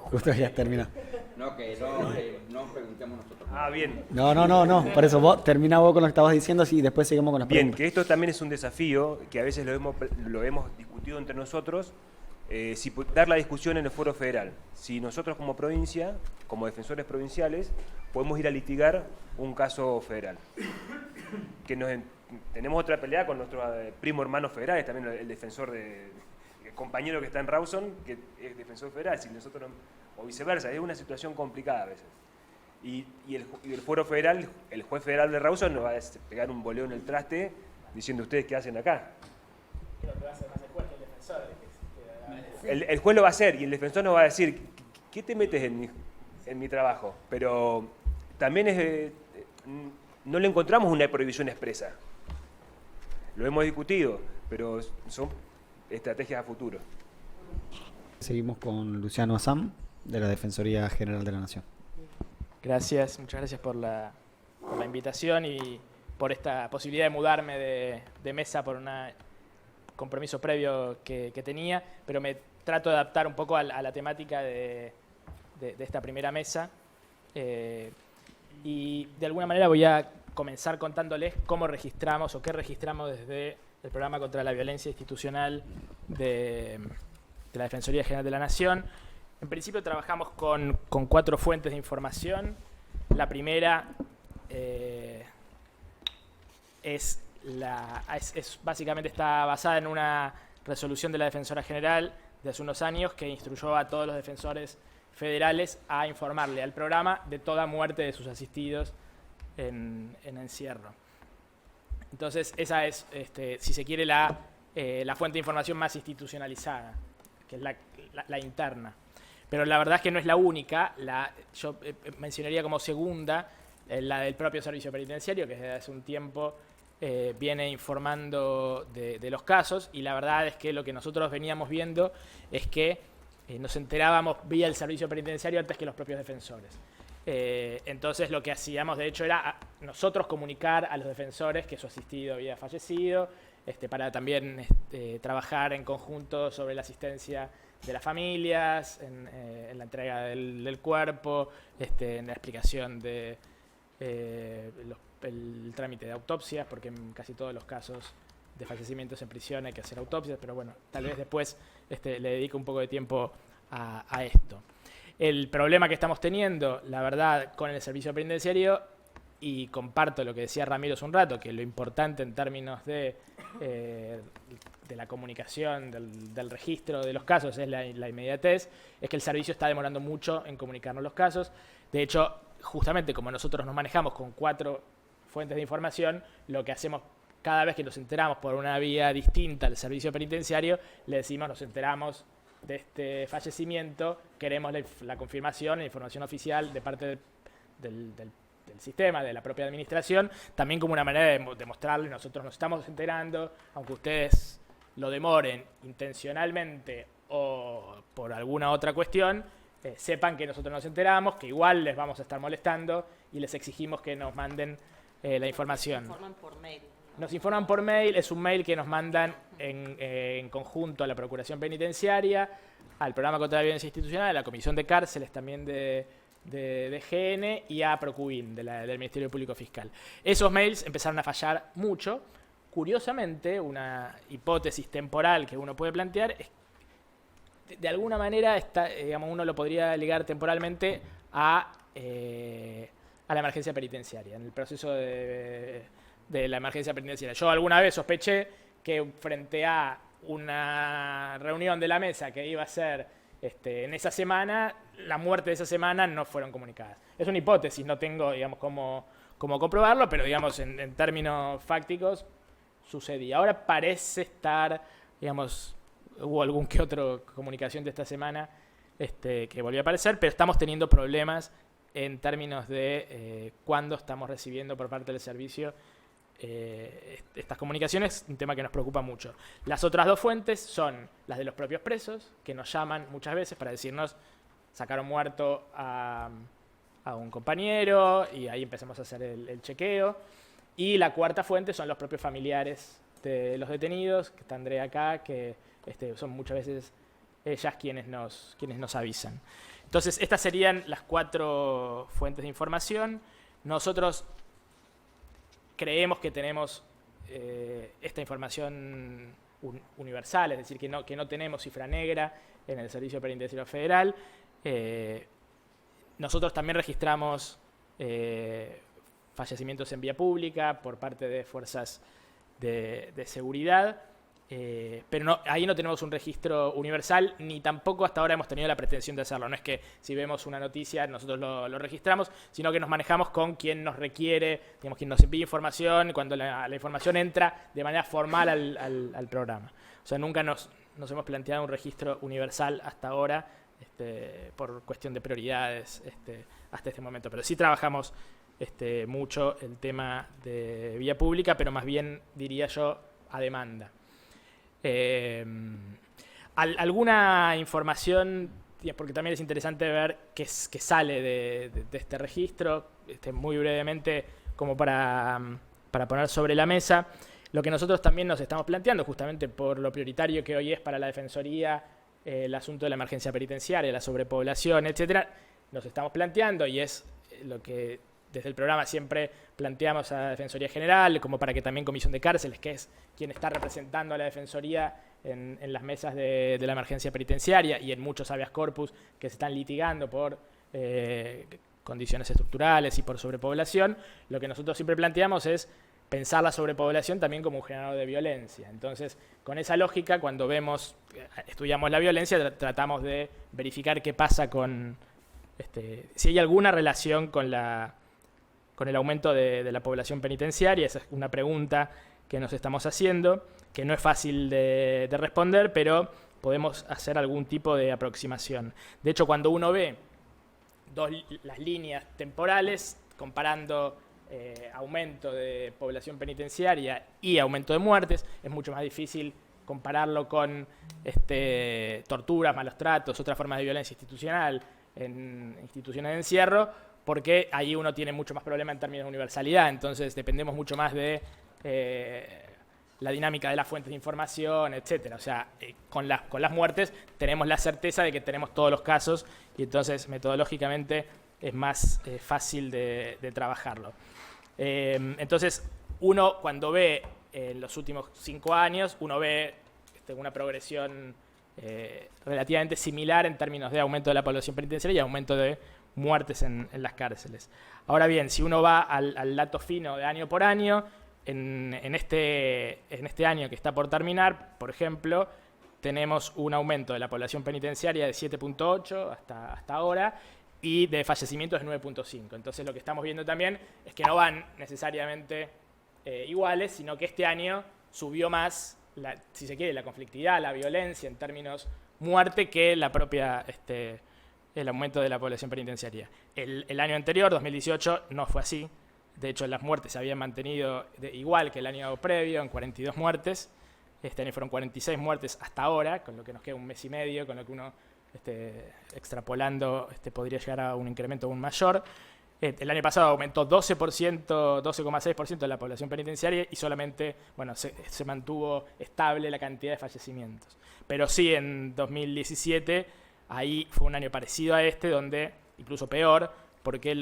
Justo ya termina. No, que no preguntemos nosotros. Bien. No, por eso vos termina vos con lo que estabas diciendo así y después seguimos con las Bien, preguntas. que esto también es un desafío, que a veces lo hemos discutido entre nosotros, dar la discusión en el foro federal. Si nosotros como provincia, como defensores provinciales, podemos ir a litigar un caso federal. Tenemos otra pelea con nuestros primo hermanos federales, también el defensor el compañero que está en Rawson, que es defensor federal, si nosotros o viceversa, es una situación complicada a veces. Y el foro federal, el juez federal de Rawson nos va a pegar un boleo en el traste diciendo ustedes qué hacen acá. Creo que va a ser más el juez que el defensor. El juez lo va a hacer y el defensor nos va a decir, ¿qué te metes en mi trabajo? Pero también no le encontramos una prohibición expresa. Lo hemos discutido, pero son estrategias a futuro. Seguimos con Luciano Azam, de la Defensoría General de la Nación. Gracias, muchas gracias por la invitación y por esta posibilidad de mudarme de mesa por un compromiso previo que tenía, pero me trato de adaptar un poco a la temática de esta primera mesa. Y de alguna manera voy a comenzar contándoles cómo registramos o qué registramos desde el Programa contra la Violencia Institucional de la Defensoría General de la Nación. En principio trabajamos con 4 fuentes de información. La primera básicamente está basada en una resolución de la Defensora General de hace unos años que instruyó a todos los defensores federales a informarle al programa de toda muerte de sus asistidos en encierro. Entonces esa es, si se quiere, la fuente de información más institucionalizada, que es la interna. Pero la verdad es que no es la única. Yo mencionaría como segunda la del propio Servicio Penitenciario, que desde hace un tiempo viene informando de los casos, y la verdad es que lo que nosotros veníamos viendo es que nos enterábamos vía el Servicio Penitenciario antes que los propios defensores. Entonces lo que hacíamos de hecho era nosotros comunicar a los defensores que su asistido había fallecido, para también trabajar en conjunto sobre la asistencia de las familias, en la entrega del cuerpo, en la explicación de el trámite de autopsias, porque en casi todos los casos de fallecimientos en prisión hay que hacer autopsias, pero bueno, tal vez después le dedico un poco de tiempo a esto. El problema que estamos teniendo, la verdad, con el servicio penitenciario, y comparto lo que decía Ramiro hace un rato, que lo importante en términos de la comunicación, del registro de los casos es la inmediatez, es que el servicio está demorando mucho en comunicarnos los casos. De hecho, justamente como nosotros nos manejamos con 4 fuentes de información, lo que hacemos cada vez que nos enteramos por una vía distinta al servicio penitenciario, le decimos, nos enteramos de este fallecimiento, queremos la confirmación, la información oficial de parte del del sistema, de la propia administración, también como una manera de demostrarles, nosotros nos estamos enterando, aunque ustedes lo demoren intencionalmente o por alguna otra cuestión, sepan que nosotros nos enteramos, que igual les vamos a estar molestando y les exigimos que nos manden la información. Nos informan por mail. Nos informan por mail, es un mail que nos mandan en conjunto a la Procuración Penitenciaria, al Programa contra la Violencia Institucional, a la Comisión de Cárceles también de GN y a Procuin, del Ministerio Público Fiscal. Esos mails empezaron a fallar mucho. Curiosamente, una hipótesis temporal que uno puede plantear es que de alguna manera digamos, uno lo podría ligar temporalmente a la emergencia penitenciaria, en el proceso de la emergencia penitenciaria. Yo alguna vez sospeché que frente a una reunión de la mesa que iba a ser en esa semana, la muerte de esa semana no fueron comunicadas. Es una hipótesis, no tengo, digamos, cómo comprobarlo, pero, digamos, en términos fácticos sucedía. Ahora parece estar, digamos, hubo algún que otro comunicación de esta semana que volvió a aparecer, pero estamos teniendo problemas en términos de cuándo estamos recibiendo por parte del servicio estas comunicaciones, un tema que nos preocupa mucho. Las otras dos fuentes son las de los propios presos, que nos llaman muchas veces para decirnos sacaron muerto a un compañero y ahí empezamos a hacer el chequeo. Y la cuarta fuente son los propios familiares de los detenidos, que está Andrea acá, que son muchas veces ellas quienes nos avisan. Entonces, estas serían las 4 fuentes de información. Nosotros creemos que tenemos esta información universal, es decir, que no tenemos cifra negra en el Servicio Penitenciario Federal. Nosotros también registramos fallecimientos en vía pública por parte de fuerzas de seguridad, pero ahí no tenemos un registro universal, ni tampoco hasta ahora hemos tenido la pretensión de hacerlo. No es que si vemos una noticia nosotros lo registramos, sino que nos manejamos con quien nos requiere, digamos, quien nos envía información, cuando la información entra de manera formal al programa. O sea, nunca nos hemos planteado un registro universal hasta ahora, por cuestión de prioridades hasta este momento. Pero sí trabajamos mucho el tema de vía pública, pero más bien, diría yo, a demanda. Alguna información, porque también es interesante ver qué sale de este registro, muy brevemente, como para poner sobre la mesa. Lo que nosotros también nos estamos planteando, justamente por lo prioritario que hoy es para la Defensoría el asunto de la emergencia penitenciaria, la sobrepoblación, etcétera, nos estamos planteando, y es lo que desde el programa siempre planteamos a la Defensoría General, como para que también Comisión de Cárceles, que es quien está representando a la Defensoría en las mesas de la emergencia penitenciaria y en muchos habeas corpus que se están litigando por condiciones estructurales y por sobrepoblación, lo que nosotros siempre planteamos es pensar la sobrepoblación también como un generador de violencia. Entonces, con esa lógica, cuando estudiamos la violencia, tratamos de verificar qué pasa con, si hay alguna relación con el aumento de la población penitenciaria. Esa es una pregunta que nos estamos haciendo, que no es fácil de responder, pero podemos hacer algún tipo de aproximación. De hecho, cuando uno ve las líneas temporales, comparando aumento de población penitenciaria y aumento de muertes, es mucho más difícil compararlo con torturas, malos tratos, otras formas de violencia institucional en instituciones de encierro, porque ahí uno tiene mucho más problema en términos de universalidad. Entonces dependemos mucho más de la dinámica de las fuentes de información, etcétera. O sea, con las muertes tenemos la certeza de que tenemos todos los casos y entonces metodológicamente es más fácil de trabajarlo. Entonces, uno cuando ve en los últimos 5 años, uno ve una progresión relativamente similar en términos de aumento de la población penitenciaria y aumento de muertes en las cárceles. Ahora bien, si uno va al dato fino de año por año, en este año que está por terminar, por ejemplo, tenemos un aumento de la población penitenciaria de 7.8 hasta ahora, y de fallecimientos de 9.5. Entonces lo que estamos viendo también es que no van necesariamente iguales, sino que este año subió más, si se quiere, la conflictividad, la violencia en términos muerte que la propia el aumento de la población penitenciaria. El año anterior, 2018, no fue así. De hecho, las muertes se habían mantenido igual que el año previo, en 42 muertes. Este año fueron 46 muertes hasta ahora, con lo que nos queda un mes y medio, con lo que uno, extrapolando, podría llegar a un incremento aún mayor. El año pasado aumentó 12,6% de la población penitenciaria y solamente se mantuvo estable la cantidad de fallecimientos. Pero sí, en 2017, ahí fue un año parecido a este, donde, incluso peor, porque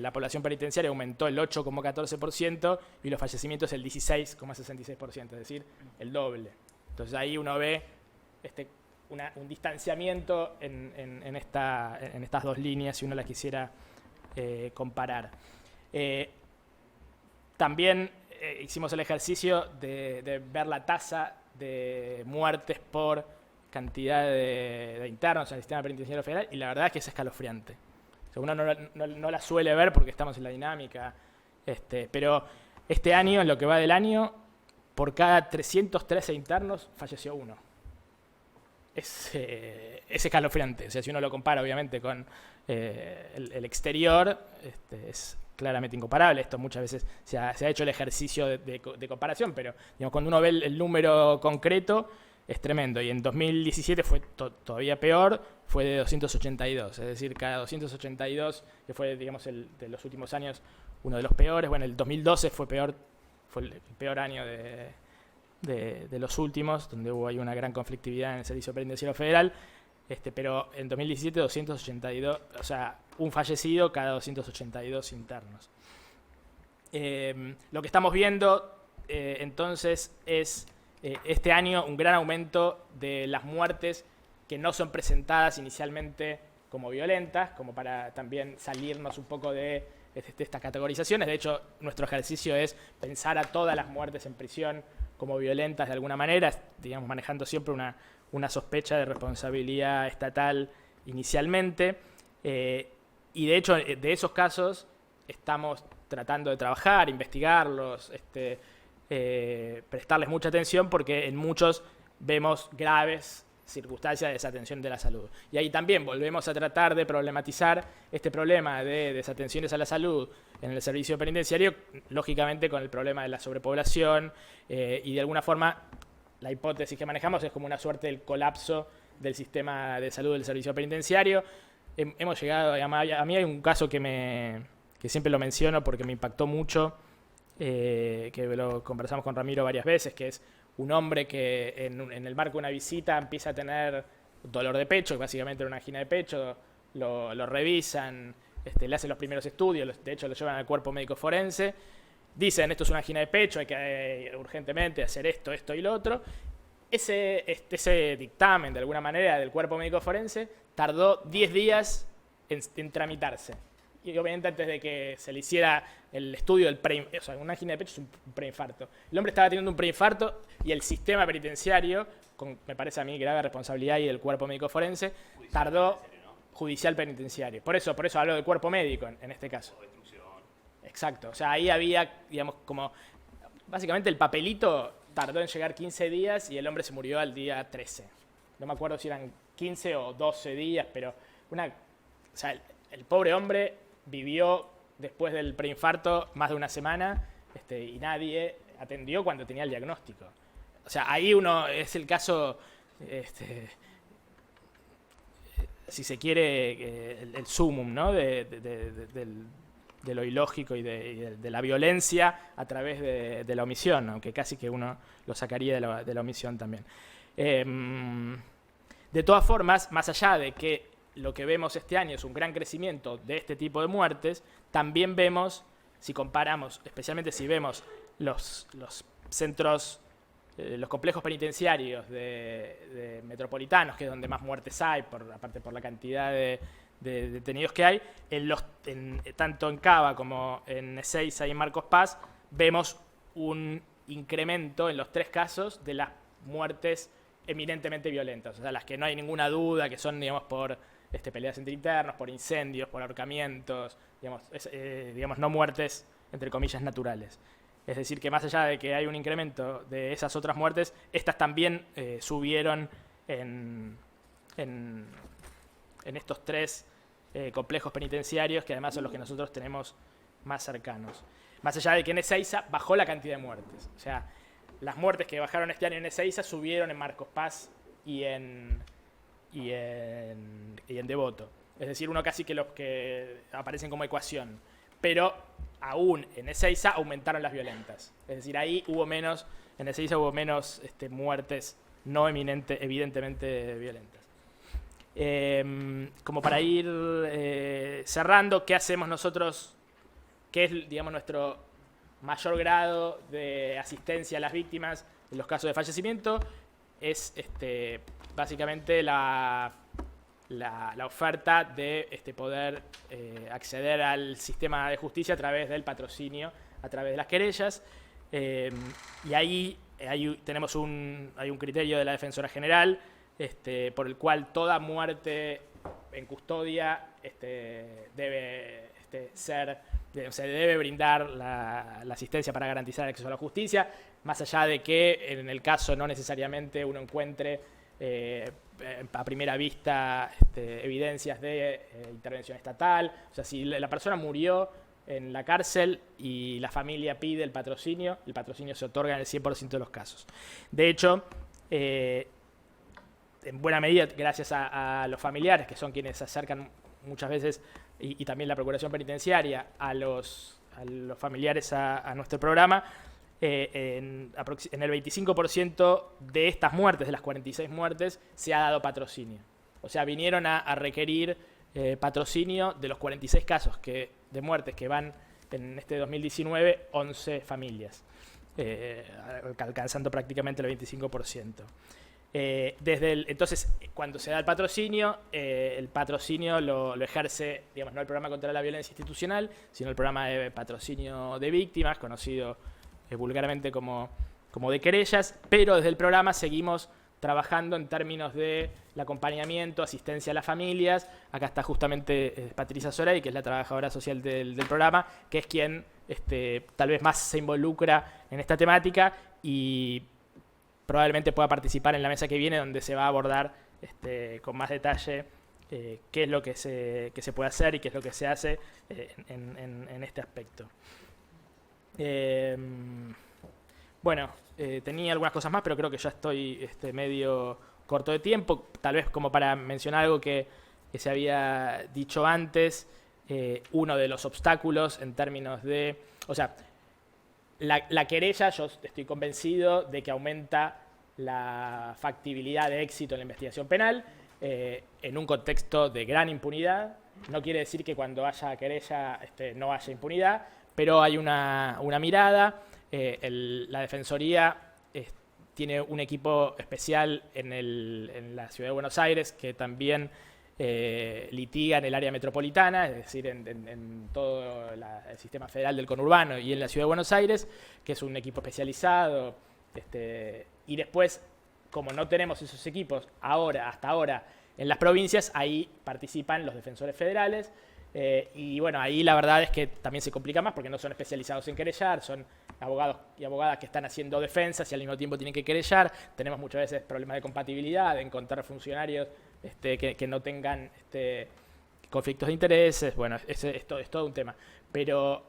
la población penitenciaria aumentó el 8,14% y los fallecimientos el 16,66%, es decir, el doble. Entonces ahí uno ve un distanciamiento en estas dos líneas, si uno las quisiera comparar. También hicimos el ejercicio de ver la tasa de muertes por cantidad de internos en el sistema penitenciario federal, y la verdad es que es escalofriante. O sea, uno no la suele ver porque estamos en la dinámica, pero este año, en lo que va del año, por cada 313 internos falleció uno. Es escalofriante. O sea, si uno lo compara, obviamente, con el exterior, es claramente incomparable. Esto muchas veces se ha hecho el ejercicio de comparación, pero digamos, cuando uno ve el número concreto, es tremendo. Y en 2017 fue todavía peor, fue de 282. Es decir, cada 282, que fue, digamos, de los últimos años uno de los peores. Bueno, el 2012 fue el peor año de los últimos, donde hubo ahí una gran conflictividad en el Servicio Penitenciario Federal. Pero en 2017, 282, o sea, un fallecido cada 282 internos. Lo que estamos viendo, entonces, es este año un gran aumento de las muertes que no son presentadas inicialmente como violentas, como para también salirnos un poco de estas categorizaciones. De hecho, nuestro ejercicio es pensar a todas las muertes en prisión como violentas de alguna manera, digamos, manejando siempre una sospecha de responsabilidad estatal inicialmente. Y de hecho, de esos casos estamos tratando de trabajar, investigarlos, prestarles mucha atención, porque en muchos vemos graves circunstancias de desatención de la salud. Y ahí también volvemos a tratar de problematizar este problema de desatenciones a la salud en el servicio penitenciario, lógicamente con el problema de la sobrepoblación, y de alguna forma la hipótesis que manejamos es como una suerte del colapso del sistema de salud del servicio penitenciario. Hemos llegado, a mí hay un caso que siempre lo menciono porque me impactó mucho, que lo conversamos con Ramiro varias veces, que es un hombre que en el marco de una visita empieza a tener dolor de pecho, que básicamente era una angina de pecho, lo revisan, le hacen los primeros estudios, de hecho lo llevan al cuerpo médico forense, dicen esto es una angina de pecho, hay que urgentemente hacer esto y lo otro. Ese dictamen, de alguna manera, del cuerpo médico forense tardó 10 días en tramitarse. Y obviamente antes de que se le hiciera el estudio del o sea, una angina de pecho es un preinfarto. El hombre estaba teniendo un preinfarto y el sistema penitenciario, con, me parece a mí, grave responsabilidad y del cuerpo médico forense, tardó judicial penitenciario. Por eso hablo del cuerpo médico en este caso. Exacto. O sea, ahí había, digamos, como básicamente el papelito tardó en llegar 15 días y el hombre se murió al día 13. No me acuerdo si eran 15 o 12 días, pero o sea, el pobre hombre vivió después del preinfarto más de una semana, y nadie atendió cuando tenía el diagnóstico. O sea, ahí es el caso, si se quiere, el sumum, ¿no? de lo ilógico y de la violencia a través de la omisión, aunque casi que uno lo sacaría de la omisión también. De todas formas, más allá de que lo que vemos este año es un gran crecimiento de este tipo de muertes, también vemos, si comparamos, especialmente si vemos los centros, los complejos penitenciarios de metropolitanos, que es donde más muertes hay, aparte por la cantidad de detenidos que hay, tanto en Cava como en Ezeiza y en Marcos Paz, vemos un incremento en los tres casos de las muertes eminentemente violentas, o sea, las que no hay ninguna duda que son, digamos, por peleas entre internos, por incendios, por ahorcamientos, digamos, no muertes, entre comillas, naturales. Es decir, que más allá de que hay un incremento de esas otras muertes, estas también subieron en estos tres complejos penitenciarios, que además son los que nosotros tenemos más cercanos. Más allá de que en Ezeiza bajó la cantidad de muertes. O sea, las muertes que bajaron este año en Ezeiza subieron en Marcos Paz y en Devoto. Es decir, uno casi que los que aparecen como ecuación. Pero aún en Ezeiza aumentaron las violentas. Es decir, ahí hubo menos, en Ezeiza hubo menos muertes no evidentemente violentas. Como para ir cerrando, ¿qué hacemos nosotros? ¿Qué es, digamos, nuestro mayor grado de asistencia a las víctimas en los casos de fallecimiento? Es básicamente la oferta de poder acceder al sistema de justicia a través del patrocinio, a través de las querellas. Y ahí tenemos hay un criterio de la Defensora General por el cual toda muerte en custodia se debe brindar la asistencia para garantizar el acceso a la justicia, más allá de que en el caso no necesariamente uno encuentre a primera vista evidencias de intervención estatal. O sea, si la persona murió en la cárcel y la familia pide el patrocinio se otorga en el 100% de los casos. De hecho, en buena medida, gracias a los familiares, que son quienes se acercan muchas veces, y también la Procuración Penitenciaria, a los familiares a nuestro programa, en el 25% de estas muertes, de las 46 muertes, se ha dado patrocinio. O sea, vinieron a requerir patrocinio de los 46 casos de muertes que van en este 2019, 11 familias, alcanzando prácticamente el 25%. Entonces, cuando se da el patrocinio lo ejerce, digamos, no el programa contra la violencia institucional, sino el programa de patrocinio de víctimas, conocido vulgarmente como de querellas, pero desde el programa seguimos trabajando en términos de el acompañamiento, asistencia a las familias. Acá está justamente Patricia Sorey, que es la trabajadora social del programa, que es quien tal vez más se involucra en esta temática y probablemente pueda participar en la mesa que viene, donde se va a abordar con más detalle qué es lo que se puede hacer y qué es lo que se hace en este aspecto. Bueno, tenía algunas cosas más, pero creo que ya estoy medio corto de tiempo. Tal vez como para mencionar algo que se había dicho antes, uno de los obstáculos en términos de... O sea, la querella, yo estoy convencido de que aumenta la factibilidad de éxito en la investigación penal en un contexto de gran impunidad. No quiere decir que cuando haya querella no haya impunidad, pero hay una mirada. La Defensoría tiene un equipo especial en la Ciudad de Buenos Aires que también litiga en el área metropolitana, es decir, en todo el sistema federal del conurbano y en la Ciudad de Buenos Aires, que es un equipo especializado. Y después, como no tenemos esos equipos hasta ahora en las provincias, ahí participan los defensores federales. Y bueno, ahí la verdad es que también se complica más porque no son especializados en querellar, son abogados y abogadas que están haciendo defensas y al mismo tiempo tienen que querellar. Tenemos muchas veces problemas de compatibilidad, de encontrar funcionarios que no tengan conflictos de intereses. Bueno, esto es todo un tema. Pero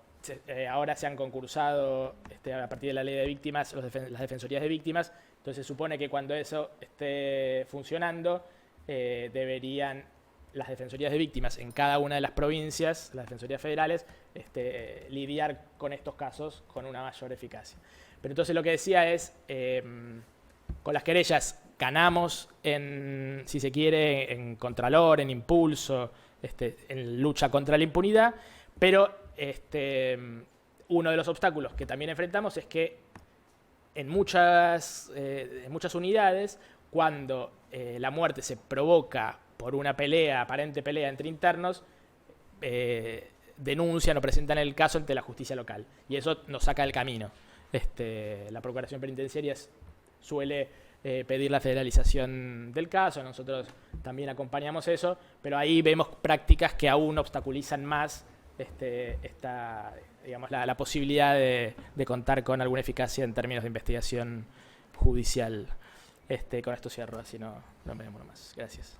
ahora se han concursado a partir de la ley de víctimas las defensorías de víctimas. Entonces se supone que cuando eso esté funcionando deberían las defensorías de víctimas en cada una de las provincias, las defensorías federales, lidiar con estos casos con una mayor eficacia. Pero entonces lo que decía es, con las querellas ganamos si se quiere, en contralor, en impulso, en lucha contra la impunidad, pero uno de los obstáculos que también enfrentamos es que en muchas unidades, cuando la muerte se provoca por una aparente pelea entre internos, denuncian o presentan el caso ante la justicia local. Y eso nos saca del camino. La Procuración Penitenciaria suele pedir la federalización del caso, nosotros también acompañamos eso, pero ahí vemos prácticas que aún obstaculizan más digamos, la posibilidad de contar con alguna eficacia en términos de investigación judicial. Con esto cierro, así no me demoro más. Gracias.